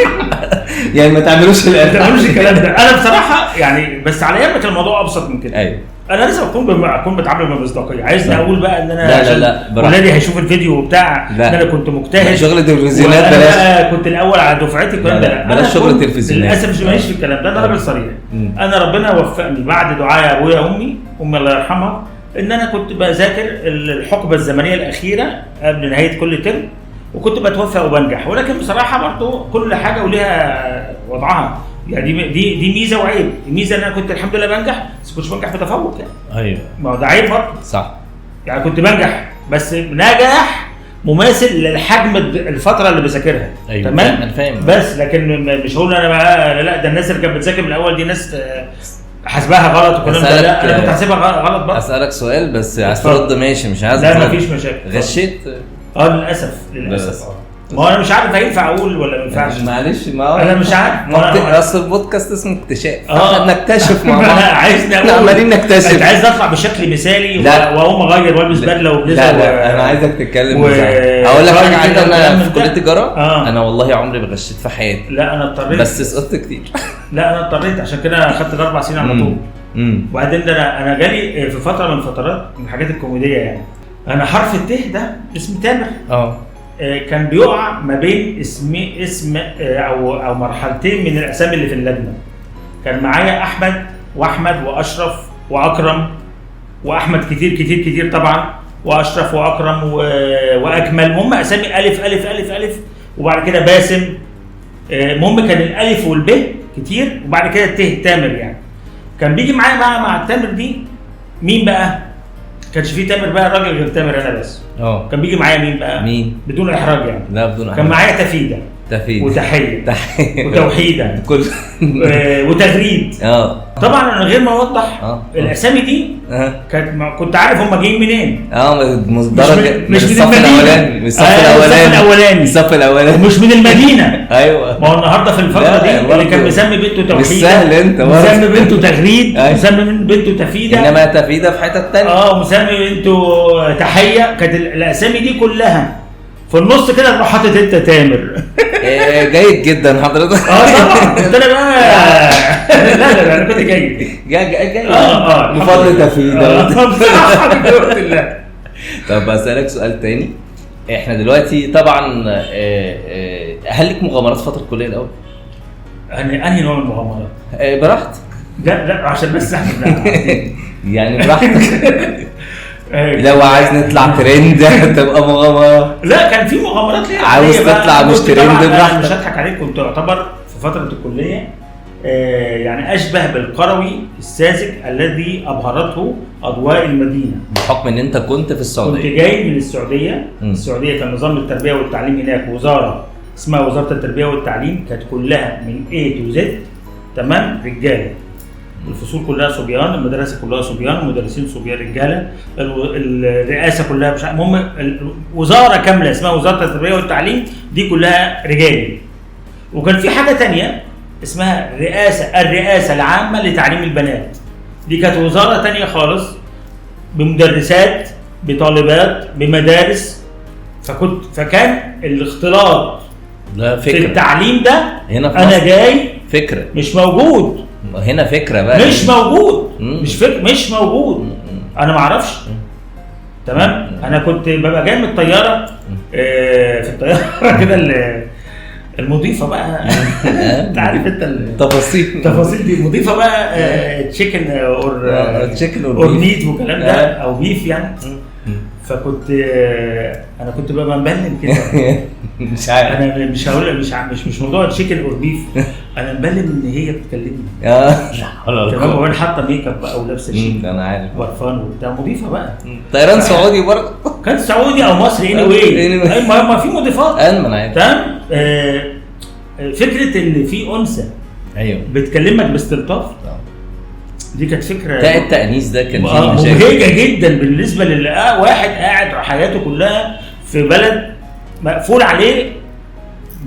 يعني ما تعملوش الكلام ده. انا بصراحه يعني بس على ايامك الموضوع ابسط من كده. ايوه انا لازم اكون بتعامل بمصداقيه. عايزني اقول بقى ان انا لا ولادي هيشوف الفيديو بتاع ان انا كنت مجتهد شغل التلفزيونات بلاش، كنت الاول على دفعتي الكلام ده. بلاش شغل التلفزيونات للاسف مش ماشي في الكلام ده. انا راجل صريح. انا ربنا وفقني بعد دعاء ابويا وامي الله يرحمها ان انا كنت بذاكر الحقبه الزمنيه الاخيره قبل نهايه كل ترم، وكنت بتوفق وبنجح. ولكن بصراحه برضه كل حاجه وليها وضعها. يعني دي ميزه وعيب. الميزه ان انا كنت الحمد لله بنجح، بس كنتش بنجح بتفوق يعني. ايوه ما هو ده عيب برضه. صح. يعني كنت بنجح بس نجاح مماثل للحجم الفتره اللي بذاكرها. أيوة. تمام انا فاهم. بس لكن مش هقول انا بقى لا ده الناس اللي كانت بتذاكر من الاول دي ناس حاسباها غلط وكلام ده. لا انا كنت حاسبها غلط بقى. اسالك سؤال بس عايز ترد ماشي، مش عايز لا مفيش مشاكل. غشيت للاسف. ما هو انا مش عارف هينفع اقول ولا ما ينفعش. معلش ما هو انا مش عارف. اصل البودكاست اسمه اكتشاف. نكتشف مع بعض. عايزني اقول عمالين نكتشف. انت عايز اطلع بشكل مثالي واقوم اغير والبس بدله وبليزر. لا انا عايزك تتكلم اقول لك حاجه عندي. انا في كليه تجاره انا والله عمري ما غشيت في حياتي. لا انا اضطريت بس سقطت كتير. لا انا اضطريت عشان كده اخدت 4 سنين على طول. وبعدين ده انا جالي في فتره من الفترات من الحاجات الكوميديه يعني. انا حرف الت ده اسم تامر. كان بيقع ما بين اسم او مرحلتين من الاسامي اللي في اللجنه. كان معايا احمد واحمد واشرف واكرم واحمد كتير طبعا، واشرف واكرم واكمل. هم اسامي الف الف الف الف وبعد كده باسم. المهم كان الالف والب كتير وبعد كده الت تامر. يعني كان بيجي معايا بقى مع التامر دي مين بقى؟ كانش فيه تامر بقى الراجل غير تامر انا بس. كان بيجي معايا مين بقى؟ مين؟ بدون احراج يعني. لا بدون احراج. كان معايا تفيده وتحيه وتوحيده كل وتغريد. طبعا انا غير ما اوضح الاسامي دي كنت عارف هم جايين منين. مصدرك مش من المدينه، من الصف الاولاني مش من المدينه. ايوه ما هو النهارده في الفتره دي اللي كان مسمي بنته توحيده، مش سهل انت مسمي بنته تغريد، مسمي بنته تفيده، انما تفيده في حته ثانيه مسمي بنته تحيه. كانت الاسامي دي كلها في النص كده تروح حاطط انت تامر. جيد جدا حضرتك. طبعا كنت انا بقى لا انا كنت جيد بفضل تفيده. لا. طب اسالك سؤال تاني. احنا دلوقتي طبعا هل لك مغامرات فتره الكليه الاول؟ انهي نوع من المغامرات؟ براحتك. لا عشان بس احنا يعني براحتك. لو عايز نطلع ترند هتبقى مغامرة. لا كان في مغامرات ليه. عاوز تطلع مش ترند براحتك. مش هضحك عليك، كنت اعتبر في فترة الكلية يعني اشبه بالقروي الساذج الذي ابهرته اضواء المدينة، بحكم ان انت كنت في السعودية. كنت جاي من السعودية. السعودية كان نظام التربية والتعليم هناك وزارة اسمها وزارة التربية والتعليم، كانت كلها من A to Z تمام رجالة. الفصول كلها صبيان، المدرسه كلها صبيان، المدرسين صبيان رجاله، الرئاسه كلها مش المهم وزاره كامله اسمها وزاره التربيه والتعليم دي كلها رجال. وكان في حاجه تانية اسمها الرئاسه العامه لتعليم البنات، دي كانت وزاره تانية خالص بمدرسات بطالبات بمدارس. فكان الاختلاط في التعليم ده هنا انا جاي فكره مش موجود هنا، فكره بقى مش موجود. مش موجود. انا ما اعرفش. تمام. انا كنت ببقى جاي من الطياره في الطياره كده المضيفه بقى. انت عارف انت التفاصيل دي مضيفه بقى تشيكن اور ميت والكلام ده او بيف يعني. فكنت انا كنت بقى مبلم كده. مش عارف، انا مش هقول مش موضوع تشيكن اور بيف، انا مبلم ان هي بتكلمني تمام، وانا حاطه ميك اب بقى ولابسه شيك، انا عارف برفان وبتاع، مضيفه بقى. طيران سعودي برضه، كان سعودي او مصري anyway. ما في مضيفات انا عارف تمام. فكره ان في انثى ايوه بتكلمك باستلطاف، دي كانت فكره. التأنيس ده كان فيه مبهجه جدا بالنسبه واحد قاعد حياته كلها في بلد مقفول عليه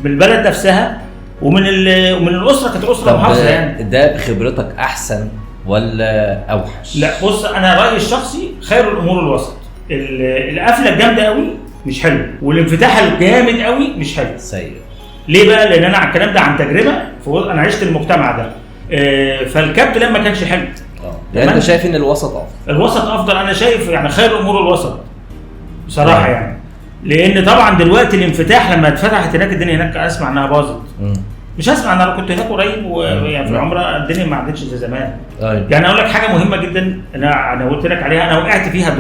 بالبلد نفسها، ومن الاسره، كانت اسره محافظه يعني. ده بخبرتك احسن ولا اوحش؟ لا بص، انا رايي الشخصي خير الامور الوسط. القفله الجامده قوي مش حلو، والانفتاح الجامد قوي مش حلو، سيء. ليه بقى؟ لان انا على الكلام ده عن تجربه، انا عشت المجتمع ده. فالكبت لما كانش حلو. يعني انت شايف ان الوسط افضل؟ الوسط افضل، انا شايف يعني خير الامور الوسط بصراحه يعني. لان طبعا دلوقتي الانفتاح لما اتفتحت هناك، الدنيا هناك اسمع انها باظت. مش اسمع، انا كنت هناك قريب ويعني في العمره الدنيا ما عادتش زي زمان. يعني اقول لك حاجه مهمه جدا، انا قلت لك عليها، انا وقعت فيها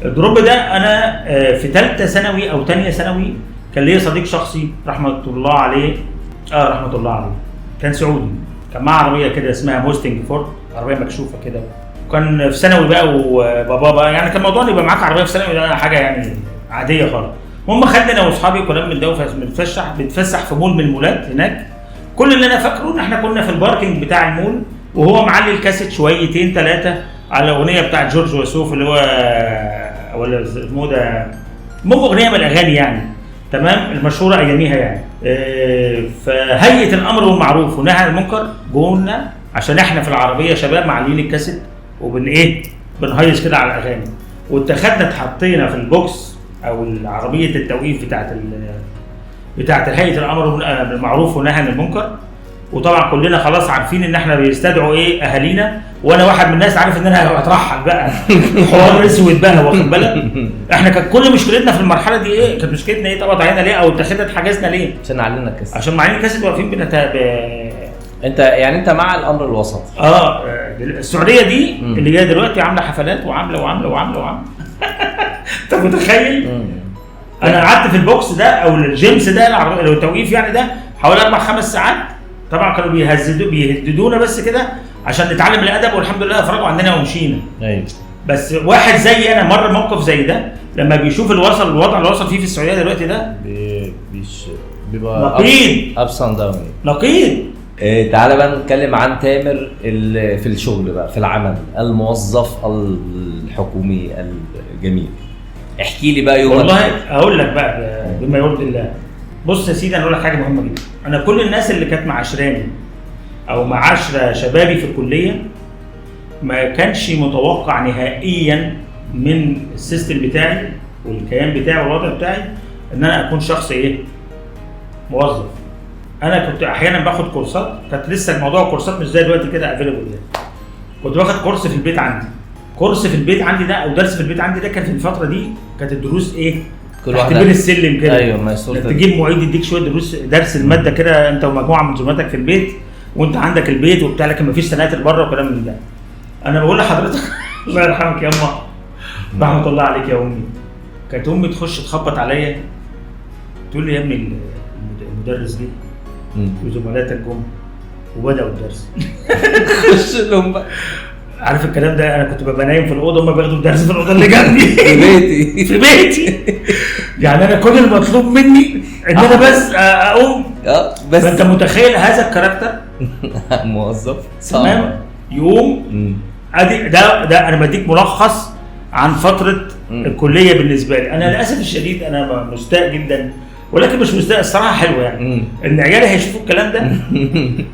الدروب ده انا في ثالثه ثانوي او ثانيه ثانوي، كان ليا صديق شخصي رحمه الله عليه، رحمه الله عليه، كان سعودي، كان معاه عربيه كده اسمها موستنج فورد، عربيه مكشوفه كده، وكان في ثانوي بقى، وبابا بقى يعني كان موضوع يبقى معاك عربيه في ثانوي ده حاجه يعني عاديه خالص. المهم خدني انا واصحابي كلام من ده، بنتفسح في مول من المولات هناك. كل اللي انا فاكره ان احنا كنا في الباركينج بتاع المول، وهو معلي الكاسيت شويتين ثلاثه على الاغنيه بتاعت جورج وسوف اللي هو ولا اسمه ده، مو اغنيه من الاغاني يعني تمام المشهوره اياميها يعني. فهيئه الامر والمعروف ونهي عن المنكر جونا عشان احنا في العربيه شباب معلين الكاسيت بنهيص كده على الاغاني، واتخذنا اتحطينا في البوكس او العربيه التوقيف بتاعت هيئه الامر بالمعروف ونهي عن المنكر. وطبعا كلنا خلاص عارفين ان احنا بيستدعوا اهالينا، وانا واحد من الناس عارف ان انا هترحل بقى حوار اسود بقى، واخد بالك. احنا كانت كل مشكلتنا في المرحله دي كانت مشكلتنا اتقبض علينا ليه او اتخذت حجزنا ليه؟ عشان علينا الكاسيت، عشان معين الكاسيت واقفين انت مع الامر الوسط. السعوديه دي اللي هي دلوقتي عامله حفلات وعامله انت متخيل؟ انا قعدت في البوكس ده او الجيمس ده التوقيف يعني ده حوالي 4-5 ساعات. طبعا كانوا بيهددونا بس كده عشان نتعلم الادب، والحمد لله افرجوا عندنا ومشينا. ايوه. بس واحد زي انا مر موقف زي ده، لما بيشوف الوضع اللي وصل فيه في السعوديه دلوقتي ده بيبقى نقيض ابس اند داون نقيض. تعالى بقى نتكلم عن تامر في الشغل بقى، في العمل، الموظف الحكومي الجميل. احكي لي بقى يومك. والله اقول لك بقى بما يرضي الله. بص يا سيدي، انا اقول لك حاجه مهمه جدا. انا كل الناس اللي كانت معاشراني او معاشره شبابي في الكليه ما كانش متوقع نهائيا من السيستم بتاعي والكيان بتاعي والوضع بتاعي ان انا اكون شخص موظف. انا كنت احيانا باخد كورسات، كانت لسه الموضوع كورسات مش زي دلوقتي كده افيلبل. كنت باخد كورس في البيت عندي، ده او درس في البيت عندي ده كان في الفتره دي كانت الدروس كل واحد بين السلم كده. ايوه، تجيب معيد يديك شويه درس الماده كده انت ومجموعه من زملاتك في البيت، وانت عندك البيت وبتاع، لكن مفيش سناتر بره وكلام من ده. انا بقول لحضرتك الله يرحمك يا امه، رحمه الله عليك يا امي، كانت امي تخش تخبط عليا تقول لي يا ابني المدرس جه وزملاتك جم وبداوا الدرس. خش لهم بقى. عارف الكلام ده؟ انا كنت ببقى نايم في الاوضه وهم بياخدوا الدرس في الاوضه اللي جنبي في بيتي. يعني انا كل المطلوب مني ان انا بس اقوم. بس فانت متخيل هذا الكاركتر موظف تمام يوم. ادي ده انا بديك ملخص عن فتره الكليه بالنسبه لي. انا للاسف الشديد انا مستاء جدا، ولكن مش مستاء الصراحه، حلوه يعني ان عيالي هيشوفوا الكلام ده.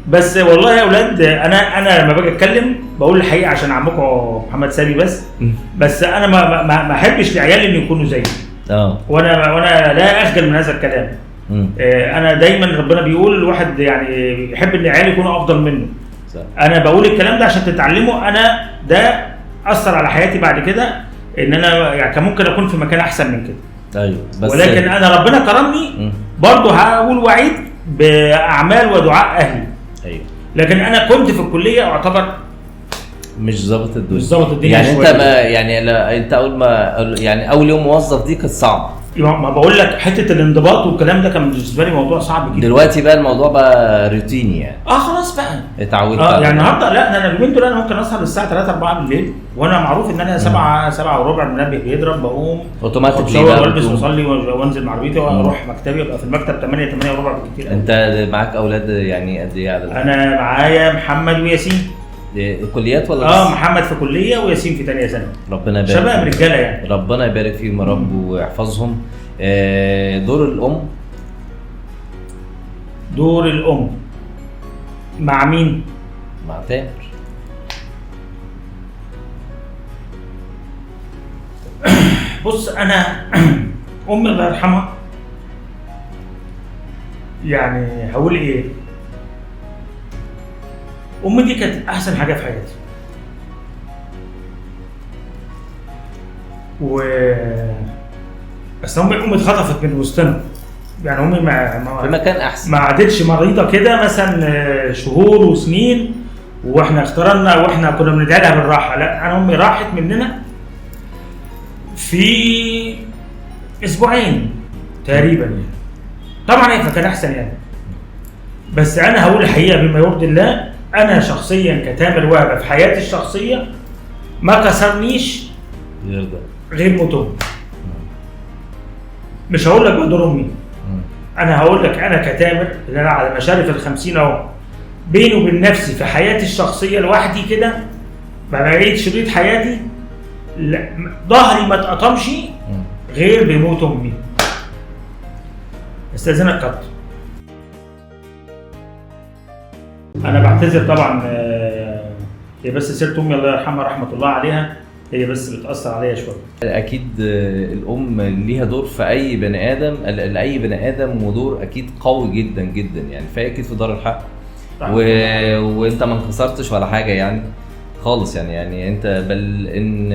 بس والله يا اولاد، انا لما باجي اتكلم بقول الحقيقه عشان عمكم محمد سامي بس انا ما احبش لعيالي ان يكونوا زيي. وانا لا اخجل من هذا الكلام. انا دايما ربنا بيقول الواحد يعني يحب ان عيالي يكونوا افضل منه. انا بقول الكلام ده عشان تتعلموا. انا ده اثر على حياتي بعد كده، ان انا يعني كان ممكن اكون في مكان احسن من كده. ايوه، بس ولكن انا ربنا كرمني برضه هقول وعيد باعمال ودعاء اهلي. ايوه. لكن انا كنت في الكليه اعتبر مش ظابط الدنيا، مش ظابط الدنيا يعني شوية. انت ما يعني لا انت اول ما يعني اول يوم موظف دي كانت صعب. ما بقول لك حته الانضباط والكلام ده كان بالنسبه لي موضوع صعب جدا. دلوقتي بقى الموضوع بقى روتيني يعني. خلاص بقى اتعودت. يعني النهارده لا، انا اليومين دول انا ممكن اسهر للساعه 3 4 بالليل، وانا معروف ان انا 7 وربع المنبه بيضرب، بقوم اوتوماتيك والبس واصلي وانزل مع عربيتي واروح مكتبي، ابقى في المكتب 8 وربع بالكتير. انت معاك اولاد يعني قد ايه عدد؟ انا معايا محمد وياسين. كليات ولا محمد في كليه وياسين في ثانيه سنه. ربنا يبارك شباب رجاله يعني، ربنا يبارك فيهم يا رب ويحفظهم. دور الام. دور الام مع مين؟ مع تامر. بص انا امي الله يرحمها، يعني هقول ايه، امي دي كانت احسن حاجه في حياتي. بس امي اتخطفت من وسطنا، يعني امي في مكان احسن، ما عادتش مريضه كده مثلا شهور وسنين واحنا اخترنا واحنا كنا بندعي لها بالراحه. لا، انا امي راحت مننا في اسبوعين تقريبا يعني. طبعا هي كان احسن يعني، بس انا هقول الحقيقه بما يرضي الله، انا شخصيا كتامر وهبه في حياتي الشخصيه ما كسرنيش غير موت امي. مش هقول لك بقى دور امي، انا هقول لك انا كتامر اللي انا على مشارف ال50 اهو، بيني وبين نفسي في حياتي الشخصيه لوحدي كده، بقيت شريط حياتي ظهري ما اتقطمش غير بموت امي. استاذنك كابتن، انا بعتذر طبعا، هي بس سيره امي الله يرحمها رحمه الله عليها، هي بس بتاثر عليا شويه. اكيد الام ليها دور في اي بني ادم، لاي بني ادم، ودور اكيد قوي جدا جدا يعني، فهي اكيد في دار الحق. وانت ما انكسرتش ولا حاجه يعني خالص يعني انت بل ان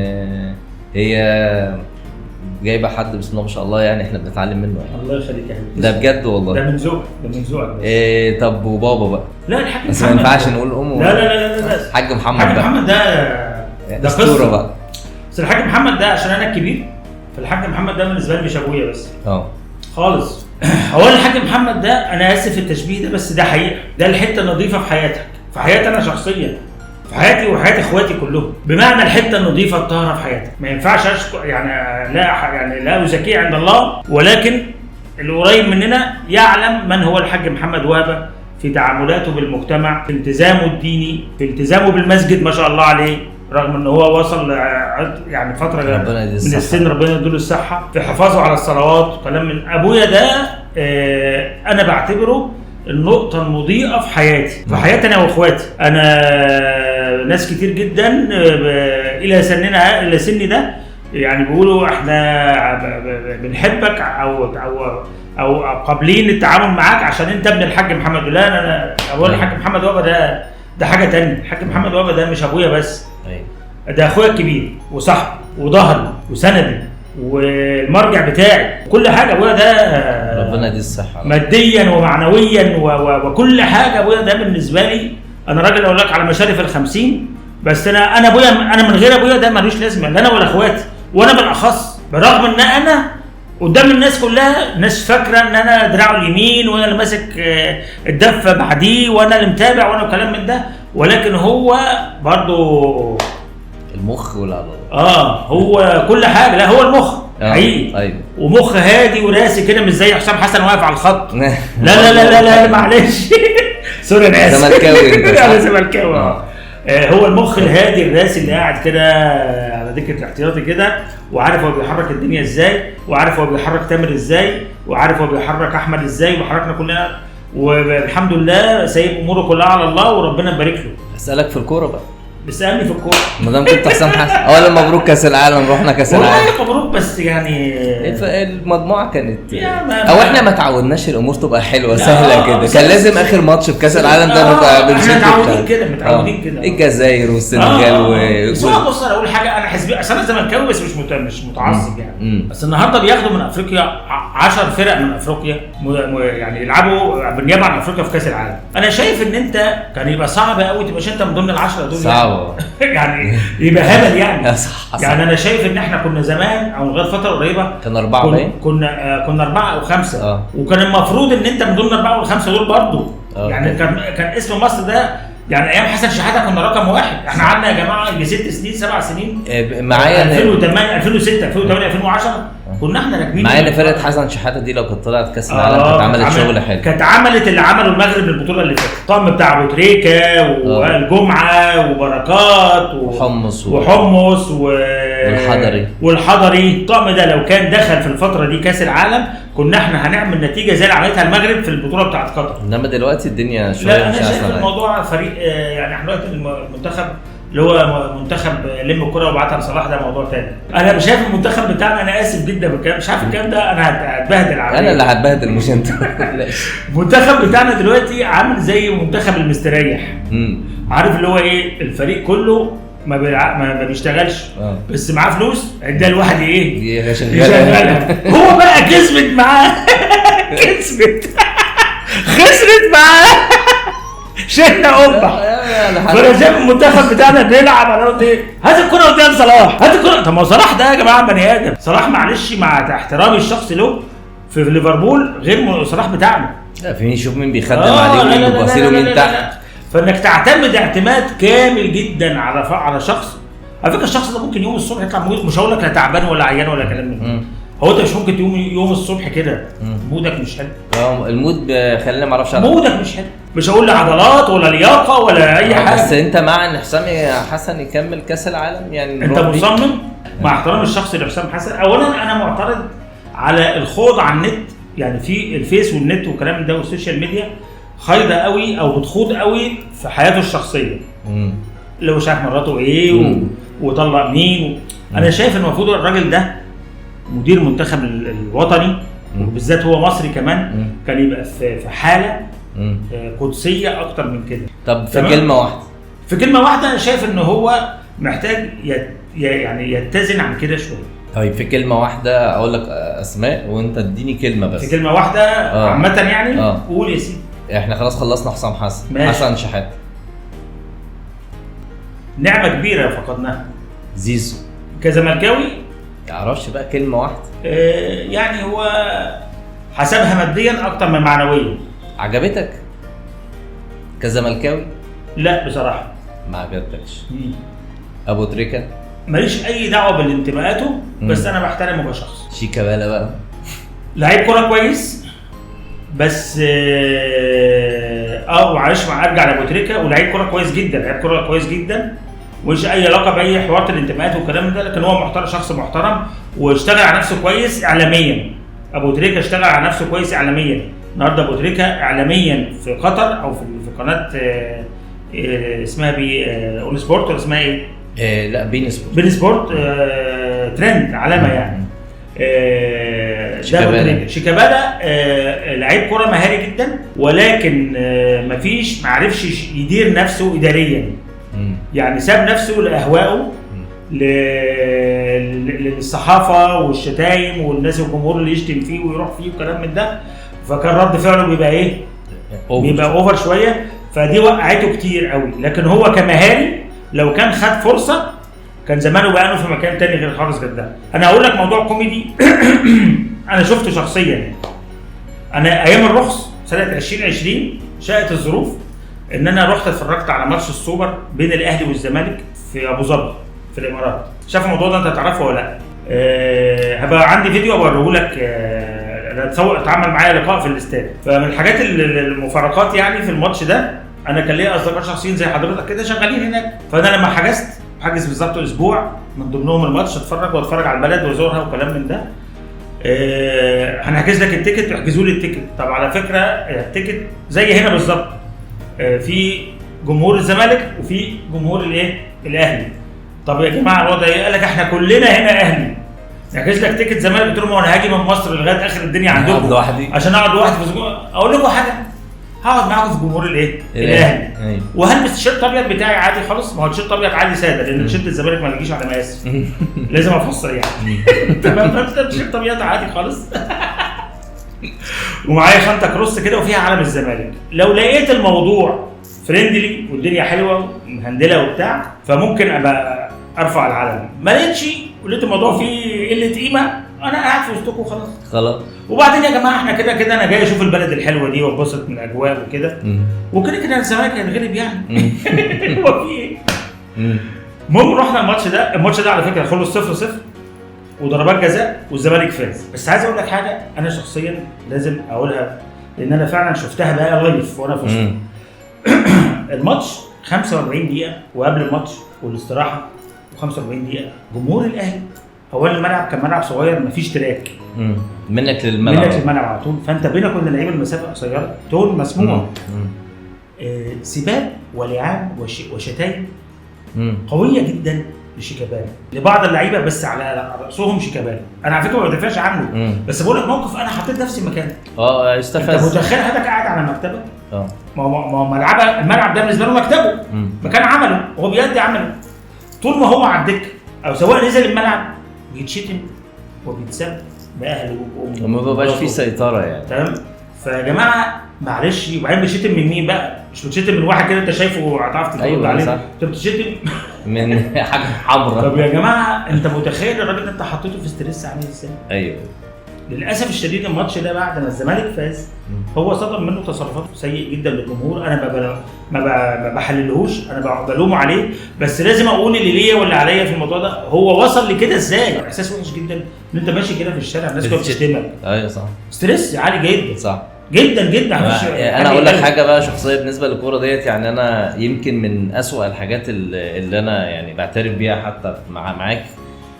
هي جايبه حد بسم الله ما شاء الله يعني، احنا بنتعلم منه يعني. الله يخليك يا حبيبي، ده بجد والله، ده من ذوقك، ده من ذوقك. طب وبابا بقى؟ لا الحاج محمد، بس ما ينفعش نقول ام. لا الحاج محمد الحاج بقى، محمد ده اسطوره بقى. بس الحاج محمد ده عشان انا الكبير، فالحاج محمد ده بالنسبه لي مش ابويا بس خالص. هو الحاج محمد ده، انا اسف في التشبيه ده بس ده حقيقه، ده الحته النظيفه في حياتك، في حياتي انا شخصيا، في حياتي وحياه اخواتي كلهم، بمعنى الحته النظيفه الطاهره في حياتك. ما ينفعش اشكر يعني، لا ازكيه عند الله، ولكن القريب مننا يعلم من هو الحاج محمد وهبه في تعاملاته بالمجتمع، في التزامه الديني، في التزامه بالمسجد ما شاء الله عليه، رغم ان هو وصل يعني فتره من السن ربنا يديله الصحه، في حفاظه على الصلوات وكلام من ابويا ده. انا بعتبره النقطه المضيئه في حياتي، في حياتي انا واخواتي. انا ناس كتير جدا الى سني ده يعني بيقولوا احنا بنحبك او قابلين التعامل معاك عشان انت ابن الحاج محمد. لا انا اقول الحاج محمد وهبه ده حاجه ثانيه. الحاج محمد وهبه ده مش ابويا بس، ده اخويا الكبير وصاحبي وظهري وسندي والمرجع بتاعي، كل حاجه. ابويا ده ربنا يديه الصحه ماديا ومعنويا وكل حاجه. ابويا ده بالنسبه لي، انا راجل اقول لك على مشارف ال50، بس انا ابويا، انا من غير ابويا ده ملوش لازمه، لا انا ولا اخواتي، وانا بالاخص، برغم ان انا قدام الناس كلها الناس فاكره ان انا دراعه اليمين وانا اللي ماسك الدفه بعديه وانا اللي متابع وانا كلام من ده، ولكن هو برضو المخ والعضلات. هو كل حاجه. لا هو المخ حقيقي. ايوه. ومخ هادي وراسي كده، مش زي حسام حسن واقف على الخط. لا لا لا لا لا معلش سوري انا اسف. زملكاوي انت. انا زملكاوي. هو المخ الهادي الراسي اللي قاعد كده على دكه الاحتياطي كده، وعارف هو بيحرك الدنيا ازاي، وعارف هو بيحرك تامر ازاي، وعارف هو بيحرك احمد ازاي، وبيحركنا كلنا، والحمد لله سايب اموره كلها على الله وربنا يبارك له. اسالك في الكوره بقى. بيسالني في الكوره. ما دام كنت حسام حسن، اولا مبروك كاس العالم، رحنا كاس العالم. والله مبروك، بس يعني المجموعه كانت او احنا ما تعودناش الامور تبقى حلوه سهله كده. كان لازم اخر ماتش في كاس العالم ده نبقى بنشوف. احنا متعودين كده الجزائر والسنغال بس بص انا اقول حاجه، انا حزبي، انا زملكاوي بس مش متعصب يعني. بس النهارده بياخدوا من افريقيا 10 فرق من افريقيا يعني يلعبوا بالنيابه عن افريقيا في كاس العالم. انا شايف ان انت كان يبقى صعب قوي تبقاش انت من ضمن ال10 دول. صعب دعوه يعني يبقى هبل يعني. صح. يعني انا شايف ان احنا كنا زمان او لغايه فتره قريبه كان 4 باين، كنا 4 أو 5 اه. وكان المفروض ان انت من ضمن 4 أو 5 دول برضه. اه. يعني كان اسم مصر ده يعني ايام حسن شحاته كنا رقم 1. احنا قعدنا يا جماعه يجي 6 سنين 7 سنين معايا 2008 2006 2008 2010 كنا احنا راكبين معايا ان فرقه حسن شحاته دي لو كانت طلعت كاس العالم كانت عملت شغل حلو. كانت عملت اللي عمله المغرب البطوله اللي فاتت، الطقم بتاع ابو تريكه والجمعه وبركات وحمص والحضري. الطقم ده لو كان دخل في الفتره دي كاس العالم كنا احنا هنعمل نتيجه زي اللي عملتها المغرب في البطوله بتاعت قطر. انما دلوقتي الدنيا شويه لا انا شايف الموضوع فريق يعني احنا دلوقتي المنتخب اللي هو منتخب لم الكره وبعتها لصلاح ده موضوع تاني. انا مش شايف المنتخب بتاعنا، انا اسف جدا بالكلام، مش عارف الكلام ده انا هتبهدل عليه. انا اللي هتبهدل مش انت. المنتخب بتاعنا دلوقتي عامل زي منتخب المستريح. عارف اللي هو ايه، الفريق كله ما بيشتغلش بس معاه فلوس ادى الواحد ايه يشغلها. هو بقى كسبت معاه خسرت معاه شلنا قبه. فانا شايف المنتخب بتاعنا بيلعب على قد ايه، هات الكره قدام صلاح، هات الكره. طب ما صلاح ده يا جماعه بني ادم، صلاح معلش مع احترامي الشخصي له في ليفربول غير صلاح بتاعنا. لا في شوف مين بيخدم عليه ومين بيبصيله مين تحت. فانك تعتمد اعتماد كامل جدا على شخص. على فكره الشخص ده ممكن يوم الصبح يطلع موجود، مش هقول لك لا تعبان ولا عيان ولا كلام من ده. هو انت مش ممكن يوم الصبح كده مودك مش حلو. المود خلينا ما اعرفش مودك مش حلو، مش هقول عضلات ولا لياقه ولا اي حاجه. بس انت مع ان حسام حسن يكمل كاس العالم يعني؟ انت مصمم مع احترام الشخص لحسام حسن. اولا انا معترض على الخوض على النت، يعني في الفيس والنت والكلام ده والسوشيال ميديا خايضه قوي او بتخوض قوي في حياته الشخصيه. لو شاف مراته ايه وطلق مين انا شايف ان المفروض الراجل ده مدير منتخب الوطني وبالذات هو مصري كمان كان يبقى في حاله قدسيه اكتر من كده. طب في كلمه واحده، في كلمه واحده انا شايف ان هو محتاج يعني يتزن عن كده شويه. طيب في كلمه واحده اقول لك اسماء وانت اديني كلمه بس. في كلمه واحده عامه يعني. قول يا سيدي. احنا خلاص خلصنا حسام حسن. ماشي. حسن شحاته نعمه كبيره فقدناها. زيزو كزملكاوي تعرفش بقى كلمه واحده؟ يعني هو حسبها ماديا اكتر من معنويا. عجبتك كزملكاوي؟ لا بصراحه ما عجبتكش. ابو تريكه ماليش اي دعوه بالانتماءاته بس انا بحترمه كشخص. شيكابالا بقى لعيب كوره كويس بس معلش ارجع لابو تريكه، ولعيب كوره كويس جدا، لعيب كوره كويس جدا مش اي علاقه باي حوار الانتماءات والكلام ده، لكن هو محترم، شخص محترم واشتغل على نفسه كويس اعلاميا. ابو تريكه اشتغل على نفسه كويس اعلاميا. النهارده ابو تريكه اعلاميا في قطر او في قناه اسمها اون سبورت ولا اسمها ايه؟ لا بين سبورت. بين سبورت ترند علامه يعني. شيكابالا لعيب كره مهاري جدا ولكن مفيش معرفش يدير نفسه اداريا. يعني ساب نفسه لاهوائه للصحافه والشتايم والناس والجمهور اللي يشتم فيه ويروح فيه وكلام من ده، فكان رد فعله بيبقى ايه؟ بيبقى اوفر شويه، فدي وقعته كتير قوي. لكن هو كمهاري لو كان خد فرصه كان زمانه بقى في مكان تاني غير خالص جدا. انا هقول لك موضوع كوميدي انا شفته شخصيا. انا ايام الرخص سنه 2020 شاءت الظروف ان انا رحت اتفرجت على ماتش السوبر بين الاهلي والزمالك في ابو ظبي في الامارات. شايف الموضوع ده انت تعرفه ولا لا؟ هبقى عندي فيديو اوريه لك. اتعمل معايا لقاء في الاستاد. فمن الحاجات المفارقات يعني في الماتش ده انا كان ليا اصدقاء شخصيين زي حضرتك كده شغالين هناك، فانا لما حجز بالظبط اسبوع من ضمنهم الماتش واتفرج على البلد وازورها وكلام من ده. هنحجز لك التيكت واحجزوا لي التيكت. طب على فكره التيكت زي هنا بالظبط، في جمهور الزمالك وفي جمهور الاهلي. طب يا جماعه الوضع ايه؟ قال لك احنا كلنا هنا اهلي، نحجز لك تيكت زمالك. قلت لهم انا هاجي من مصر لغايه اخر الدنيا عندكم عشان اقعد لوحدي في اسبوع. اقول لكم حاجه، هقعد معاكم في جمهور الاهلي وهلبس التيشيرت الابيض بتاعي عادي خالص. ما هو التيشيرت الابيض عادي ساده لان تيشيرت الزمالك ما بيجيش على مقاس لازم افسر يعني. تمام. التيشيرت الابيض عادي خالص ومعايا شنطه كروس كده وفيها علم الزمالك. لو لقيت الموضوع فريندلي والدنيا حلوه ومهندله وبتاع، فممكن ابقى ارفع العلم. ما لقيتش ولقيت الموضوع فيه قله قيمه، انا قاعد في وسطكم خلاص. وبعدين يا جماعه احنا كده انا جاي اشوف البلد الحلوه دي واتبسط من الاجواء وكده، وكده الزمالك هيتغلب يعني. هو في ايه؟ المهم رحنا الماتش ده على فكره خلص 0-0 وضربات جزاء والزمالك فاز. بس عايز اقول لك حاجه انا شخصيا لازم اقولها، لان انا فعلا شفتها بقى لايف وانا في وسط الماتش. 45 دقيقه وقبل الماتش والاستراحه و45 دقيقه جمهور الاهلي، اولا الملعب كان ملعب صغير مفيش تراك، منك للملعب على طول، فانت بينك وبين اللعيبه المسافه قصيره، تون مسموع. سباب ولعان وشتايم قويه جدا لشيكابالا لبعض اللعيبه، بس على راسهم شيكابالا. انا على فكره ما بدافعش عنه، بس بقول لك موقف انا حطيت نفسي مكانه. استفز. انت متخيل حضرتك قاعد على مكتبك؟ ما هو الملعب ده بالنسبه له مكتبه، مكان عمله، هو بيأدي عمله. طول ما هو على الدكه او سواء نزل الملعب بيتشتم وبيتسب باهله وامه، وما بيبقاش فيه سيطره يعني. تمام. فيا جماعه معلش، وبعدين بتشتم من مين بقى؟ مش بتشتم من واحد كده انت شايفه هتعرف ترد عليه، انت بتشتم من حاجه حمراء. طب يا جماعه انت متخيل الراجل اللي انت حطيته في ستريس عامل ازاي؟ ايوه. للاسف الشديد الماتش ده بعد ما الزمالك فاز هو صدر منه تصرفات سيئه جدا للجمهور. انا ما بحللهوش، انا بلومه عليه، بس لازم اقول اللي ليا واللي عليا في الموضوع ده. هو وصل لكده ازاي؟ احساس وحش جدا ان انت ماشي كده في الشارع الناس كلها بتشتمك. ايوه صح. ستريس عالي جدا. صح جدا. انا اقول لك حاجه بقى شخصيه بالنسبه للكوره ديت، يعني انا يمكن من اسوأ الحاجات اللي انا يعني بعترف بيها حتى معاك،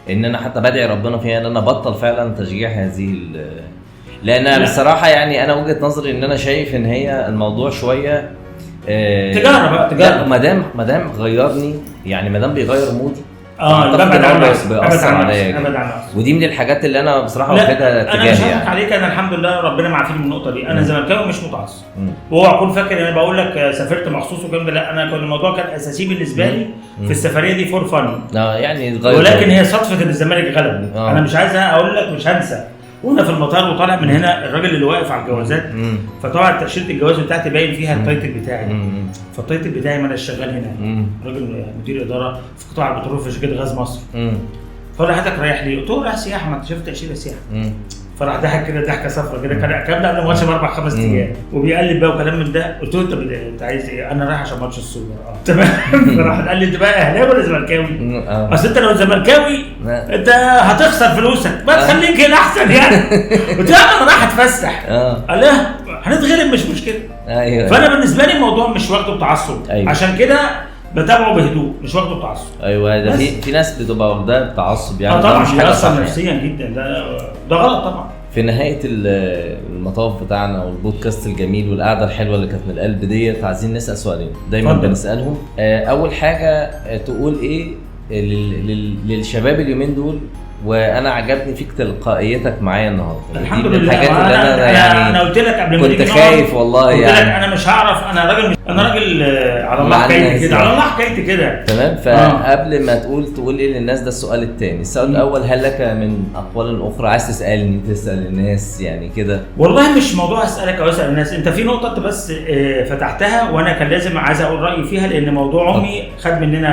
ان انا حتى بدعي ربنا فيها ان انا بطل فعلا تشجيع هذه لان بصراحه يعني انا وجهه نظري ان انا شايف ان هي الموضوع شويه تجاره. ما دام غيرني، يعني ما دام بيغير مودي بيأثر عليا، ودي من الحاجات اللي انا بصراحه واخدها اتجاهي. انا مش هضحك عليك، انا الحمد لله ربنا معافيني من النقطه دي. انا زملكاوي مش متعصب، وهو اكون فاكر ان انا بقول لك سافرت مخصوص وكلام ده، لا انا كان الموضوع كان اساسي بالنسبه لي في السفريه دي فور فن، يعني ولكن هي صدفه ان الزمالك غلب. انا مش عايز اقول لك مش هنسى وانا في المطار وطالع من هنا الراجل اللي واقف على الجوازات، فطبعا تاشيره الجواز بتاعتي باين فيها التايتل بتاعي، فالتايتل بتاعي ما انا شغال هنا، راجل مدير اداره في قطاع البترول في شركه غاز مصر. فقال حضرتك رايح ليه؟ قلت له رايح سياحه، ما انت شفت تاشيره سياحه. فراح ضحك كده ضحكه صفرا كده، كان قبل الماتش ب4-5 ايام وبيقلب بقى وكلام من ده. قلت له انت عايز ايه؟ انا رايح عشان ماتش السوبر. تمام. فراح قال لي انت بقى اهلاوي ولا زملكاوي؟ اصل انت لو زملكاوي انت هتخسر فلوسك، ما تخليك هنا احسن يعني. قلت له انا رايح اتفسح. قال لا هنتغلب مش مشكله. ايوه. فانا بالنسبه لي الموضوع مش واخده بتعصب. عشان كده بتابعه بهدوء، مش واخده بتعصب. ايوه ده في ناس بتبقى واخداه بتعصب يعني. طبعا مش حاجه بيأثر نفسيا جدا، ده غلط طبعا. في نهايه المطاف بتاعنا والبودكاست الجميل والقعده الحلوه اللي كانت من القلب ديت، عايزين نسال سؤالين دايما بنسالهم. اول حاجه تقول ايه للشباب اليومين دول؟ وانا عجبني فيك تلقائيتك معايا النهارده. الحمد لله. الحاجات اللي انا قلت لك قبل ما كنت خايف والله يعني. قلت لك انا مش هعرف، انا راجل على الله حكايتي كده، على الله حكايتي كده. تمام. فقبل ما تقول ايه للناس، ده السؤال الثاني. السؤال الاول، هل لك من اقوال اخرى عايز تسال الناس يعني كده؟ والله مش موضوع اسالك او اسال الناس، انت في نقطه انت بس فتحتها وانا كان لازم عايز اقول رايي فيها، لان موضوع امي خد مننا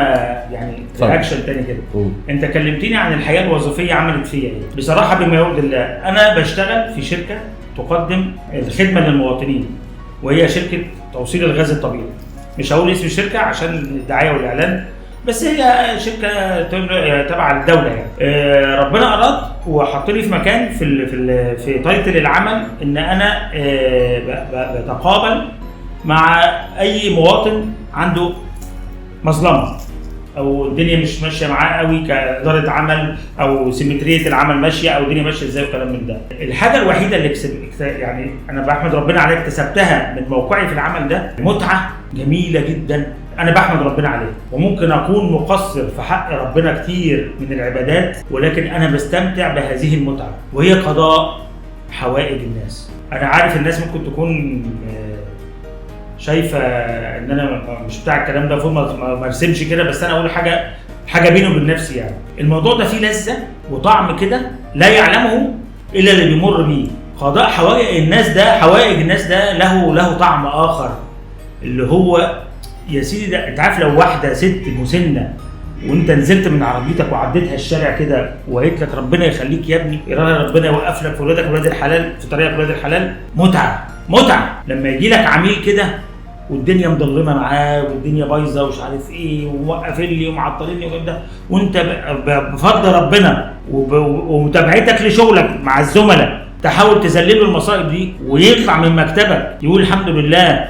يعني رياكشن تاني كده. انت كلمتني عن الحياه الوظيفيه عملت فيا ايه. بصراحه بما يرضي الله، انا بشتغل في شركه تقدم الخدمه للمواطنين، وهي شركه توصيل الغاز الطبيعي. مش هقول اسم الشركه عشان الدعايه والاعلان، بس هي شركه تبع الدوله يعني. ربنا اراد وحطني في مكان في تايتل العمل ان انا بتقابل مع اي مواطن عنده مظلمه او الدنيا مش ماشيه معاه قوي كاداره عمل، او سيمتريه العمل ماشيه، او الدنيا ماشيه ازاي وكلام من ده. الحاجه الوحيده اللي يعني انا بحمد ربنا عليها اكتسبتها من موقعي في العمل ده، متعه جميله جدا انا بحمد ربنا عليها. وممكن اكون مقصر في حق ربنا كتير من العبادات، ولكن انا بستمتع بهذه المتعه، وهي قضاء حوائج الناس. انا عارف الناس ممكن تكون شايفه ان انا مش بتاع الكلام ده، المفروض ما ارسمش كده، بس انا اقول حاجه بيني وبين نفسي. يعني الموضوع ده فيه لذه وطعم كده لا يعلمه الا اللي بيمر بيه. قضاء حوائج الناس ده له طعم اخر، اللي هو يا سيدي ده انت عارف لو واحده ست مسنه وانت نزلت من عربيتك وعديتها الشارع كده وقالت لك ربنا يخليك يا ابني، ربنا يوقف لك في ولادك ولاد الحلال في طريقك ولاد الحلال، متعه لما يجي لك عميل كده والدنيا مضلمه معاه والدنيا بايظه ومش عارف ايه وموقفين لي ومعطليني وكده، وانت بفضل ربنا ومتابعتك لشغلك مع الزملاء تحاول تذلله المصائب دي ويطلع من مكتبك يقول الحمد لله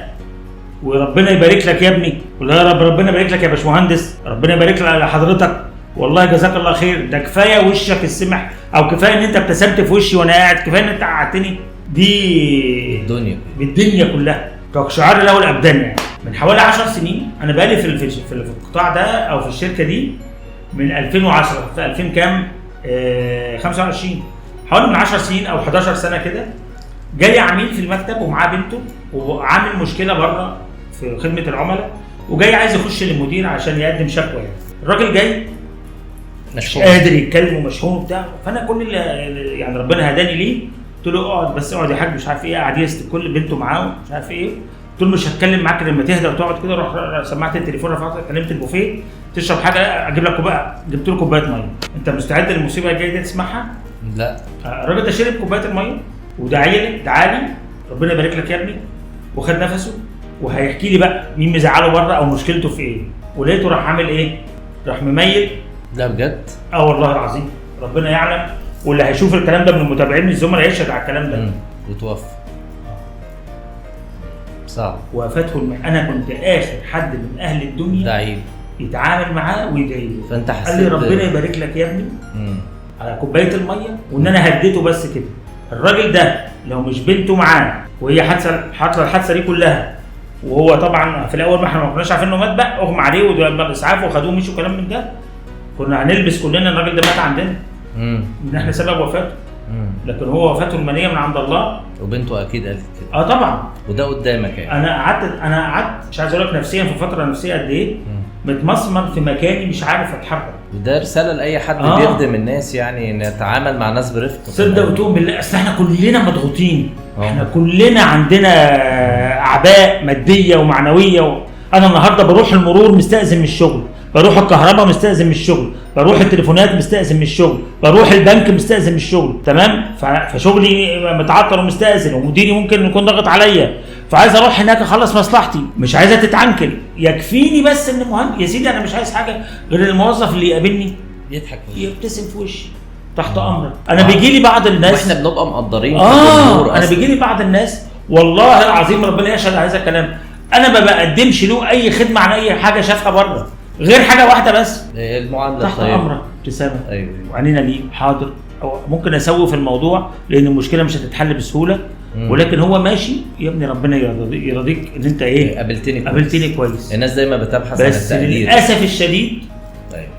وربنا يبارك لك يا ابني، ولا يا رب ربنا يبارك لك يا باشمهندس، ربنا يبارك لك لحضرتك، والله جزاك الله خير، ده كفايه وشك السمح او كفايه ان انت ابتسمت في وشي وانا قاعد، كفايه ان انت قعدتني، دي بالدنيا كلها كشعار له الابدان. يعني من حوالي 10 سنين انا بقالي في القطاع ده او في الشركه دي من 2010 في 2000 كام 25 حوالي من 10 سنين او 11 سنه كده، جاي عميل في المكتب ومعاه بنته وعامل مشكله بره في خدمه العملاء وجاي عايز يخش للمدير عشان يقدم شكوى. يعني الراجل جاي مش قادر يتكلم ومشحون وبتاع، فانا كل اللي يعني ربنا هداني ليه قلت له اقعد بس اقعد يا حاج مش عارف ايه، قاعد يست كل بنته معاه مش عارف ايه، قلت له مش هتكلم معاك لما تهدى وتقعد كده. روح سمعت التليفون رفعت كلمت البوفيه تشرب حاجه اجيب لك كوبايه، جبت له كوبايه ميه. انت مستعد للمصيبه الجايه دي تسمعها؟ لا. الراجل ده شرب كوبايه الميه ودعالي ربنا يبارك لك يا ابني، وخد نفسه وهيحكي لي بقى مين مزعله بره او مشكلته في ايه. ولقيته راح عامل ايه؟ راح مميل. لا بجد؟ والله العظيم ربنا يعلم، واللي هيشوف الكلام ده من المتابعين من الزملاء يشهد على الكلام ده. وتوفى. صعب. وفاته انا كنت اخر حد من اهل الدنيا دعيب يتعامل معاه ويدعي له. فانت حسيت قال لي ربنا يبارك لك يا ابني على كوبايه الميه، وان انا هديته بس كده. الراجل ده لو مش بنته معاه وهي حاصله الحادثه دي كلها، وهو طبعا في الاول ما احنا ما كناش عارفين انه مات بقى، اغمى عليه ودول اسعاف وخدوه مشوا كلام من ده، كنا هنلبس كلنا الراجل ده مات عندنا ان احنا سبب وفاته. لكن هو وفاته المنيه من عند الله. وبنته اكيد قالت كده. طبعا. وده قدامك يعني. انا قعدت مش عايز اقول لك نفسيا في فتره نفسيه قد ايه، متمسمر في مكاني مش عارف اتحرك. وده رساله لاي حد بيخدم الناس، يعني ان يتعامل مع ناس برفق. صدق وتؤمن بالله، اصل احنا كلنا مضغوطين، احنا كلنا عندنا اعباء ماديه ومعنويه. انا النهارده بروح المرور مستأذن من الشغل، بروح الكهرباء مستأذن من الشغل، بروح التليفونات مستأذن من الشغل، بروح البنك مستأذن من الشغل، تمام؟ فشغلي متعطل ومستأذن، ومديري ممكن يكون ضاغط عليا، فعايز اروح هناك اخلص مصلحتي، مش عايزه تتعنكل. يكفيني بس ان مهندس يا سيدي، انا مش عايز حاجه غير الموظف اللي يقابلني يضحك يبتسم في وشي تحت امرك. انا بيجي لي بعض الناس واحنا بنبقى مقدرين انا بيجي لي بعض الناس والله العظيم ربنا يشهد على هذا الكلام، انا ما بقدمش له اي خدمه عن اي حاجه شافها بره غير حاجه واحده بس، المعامله تحت امرك ابتسامه. ايوه وعنينا ليه حاضر، او ممكن اسوي في الموضوع لان المشكله مش هتتحل بسهوله. ولكن هو ماشي يا ابني ربنا يرضيك ان انت ايه قابلتني كويس. الناس دايما بتبحث عن التقدير، بس للاسف الشديد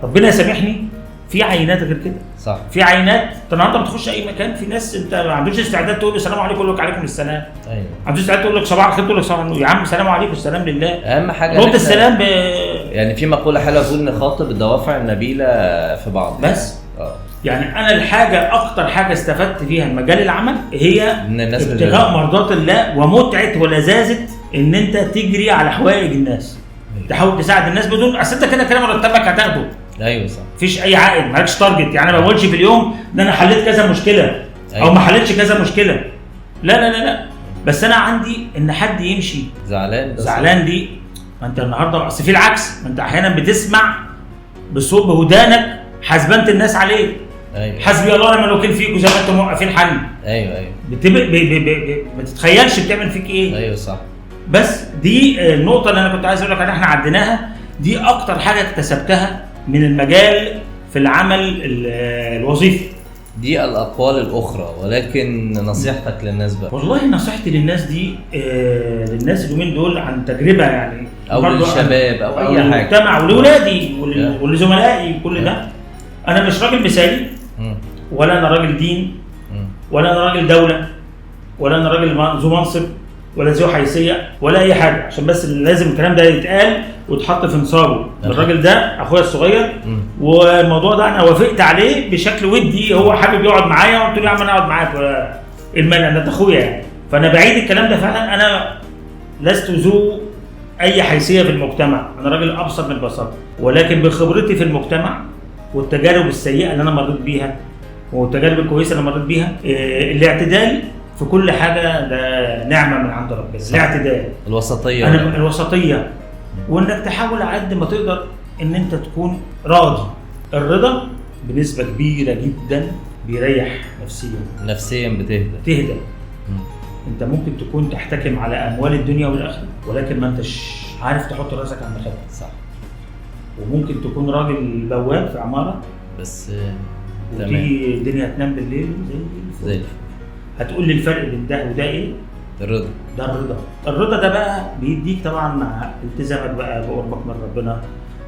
ربنا يسامحني في عينات غير كده. صح. في عينات النهارده بتخش اي مكان، في ناس انت ما عندوش استعداد تقول له السلام عليكم يقول لك عليكم السلام. ايوه. ما عندوش استعداد تقول لك صباح الخير تقول لك صباح النور، يا عم السلام عليكم السلام لله. اهم حاجه رد السلام يعني في مقوله حلوه بتقول نخاطب الدوافع النبيله في بعض بس. يعني انا الحاجه اكتر حاجه استفدت فيها من مجال العمل هي ابتغاء مرضات الله ومتعه ولذاذه ان انت تجري على حوائج الناس. تحاول تساعد الناس بدون اصل انت كده مرتبك هتاخده. ايوه صح. مفيش اي عائد، مالكش تارجت. يعني ما بقولش في اليوم ان انا حليت كذا مشكله او ما حليتش كذا مشكله، لا لا لا لا، بس انا عندي ان حد يمشي زعلان دي. ما انت النهارده اصل في العكس، ما انت احيانا بتسمع بصوت بودانك حسبنت الناس عليك. ايوه. حسبي الله ونعم الوكيل فيك وزي ما انتم موقفين حل. ايوه ما تتخيلش بتعمل فيك ايه. ايوه صح. بس دي النقطه اللي انا كنت عايز اقول لك احنا عديناها، دي اكتر حاجه اكتسبتها من المجال في العمل الوظيفي. دي الاقوال الاخرى، ولكن نصيحتك للناس بقى. والله نصيحتي للناس دي للناس اليومين دول عن تجربه يعني، او للشباب او اي حاجه، المجتمع ولولادي ولزملائي وكل ده. انا مش راجل مثالي، ولا انا راجل دين، ولا انا راجل دوله، ولا انا راجل ذو منصب ولا ذو حيثيه ولا اي حاجه، عشان بس لازم الكلام ده يتقال وتحط في نصابه. الراجل ده اخويا الصغير، والموضوع ده انا وافقت عليه بشكل ودي، هو حابب يقعد معايا وقلت له يا عم انا اقعد معاك ولا المانع، ده اخويا يعني. فانا بعيد الكلام ده فعلا، انا لست ذو اي حيثيه في المجتمع، انا راجل ابسط من البساطه، ولكن بخبرتي في المجتمع والتجارب السيئه اللي انا مريت بيها والتجارب الكويسه اللي مريت بيها، الاعتدال في كل حاجه ده نعمه من عند ربنا. الاعتدال، الوسطيه، الوسطيه، وانك تحاول على قد ما تقدر ان انت تكون راضي. الرضا بنسبه كبيره جدا بيريح نفسيا بتهدى. انت ممكن تكون تحتكم على اموال الدنيا والاخره، ولكن ما انتش عارف تحط راسك على المخده. صح. وممكن تكون راجل بواب في عماره بس وتيجي الدنيا تنام بالليل زي الفل. هتقول لي الفرق بين ده وده ايه؟ الرضا. ده الرضا ده بقى بيديك طبعا مع التزامك بقى بقربك من ربنا.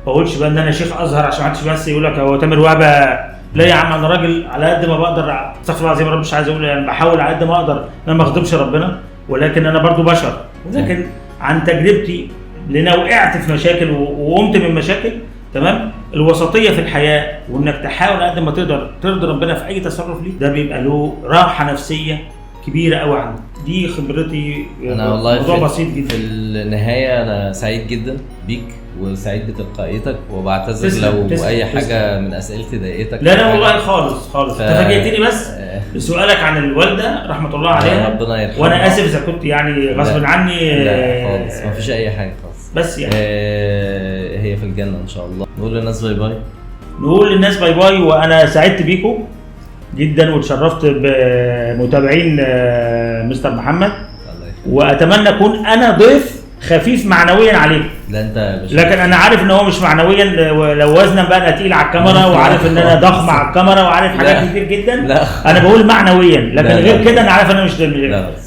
ما بقولش بقى ان انا شيخ ازهر عشان ما حدش بس يقول لك هو تامر وهبه. لا يا عم، انا راجل على قد ما بقدر، استغفر الله العظيم، مش عايز اقول يعني، بحاول على قد ما اقدر ان انا ما اخدمش ربنا، ولكن انا برضو بشر. ولكن عن تجربتي، لان وقعت في مشاكل وقمت من مشاكل، تمام. الوسطيه في الحياه وانك تحاول قد ما تقدر ترضي ربنا في اي تصرف ليك، ده بيبقى له راحه نفسيه كبيره قوي عندي. دي خبرتي. انا والله موضوع بسيط جدا. في النهايه انا سعيد جدا بيك وسعيد بتلقائيتك، وبعتذر لو اي حاجه من اسئلتي ضايقتك. لا والله خالص تفاجئتني بس بسؤالك عن الوالده رحمه الله عليها، ربنا يرحمها، وانا اسف اذا كنت يعني غصب عني. لا خالص، ما فيش اي حاجه خالص، بس يعني هي في الجنه ان شاء الله. نقول للناس باي باي. نقول للناس باي باي، وانا سعدت بيكم جدا وتشرفت بمتابعين مستر محمد، واتمنى اكون انا ضيف خفيف معنويا عليك. لا انت لكن انا عارف ان هو مش معنويا، لو وزنا بقى انا تقيل على الكاميرا، وعارف ان انا ضخم على الكاميرا، وعارف حاجات كتير جدا. لا. انا بقول معنويا، لكن غير كده انا عارف انا مش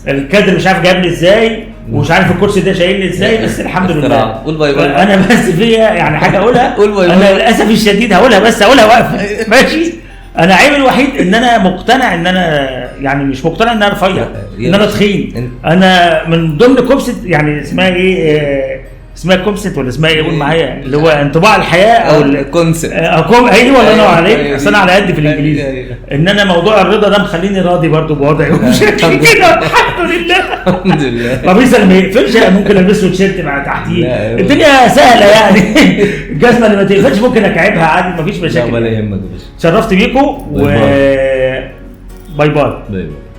الكادر مش عارف جابني ازاي، ومش عارف الكرسي ده شايلني ازاي، بس الحمد لله. قول باي باي. انا بس فيا يعني حاجه اقولها. قول باي باي. انا للاسف الشديد هقولها، بس هقولها واقفه ماشي. انا عيب الوحيد ان انا مقتنع ان انا يعني مش مقتنع ان انا رفيع، ان انا تخين. انا من ضمن كوبست يعني اسمها ايه، اسمها كوبست ولا اسمها ايه؟ قول معايا، اللي هو انطباع الحياه او الكونسبت. ايوه والله ينور عليك. اصل انا على قد في الانجليزي، ان انا موضوع الرضا ده مخليني راضي برضو بوضعي وبشكل كده. الحمد لله. قميص اللي ما يقفلش ممكن البس له تيشيرت مع تحتيه، الدنيا سهله يعني. الجزمه اللي ما تقفلش ممكن اكعبها عادي، مفيش مشاكل. ولا يهمك يا باشا. شرفت بيكم، و باي باي.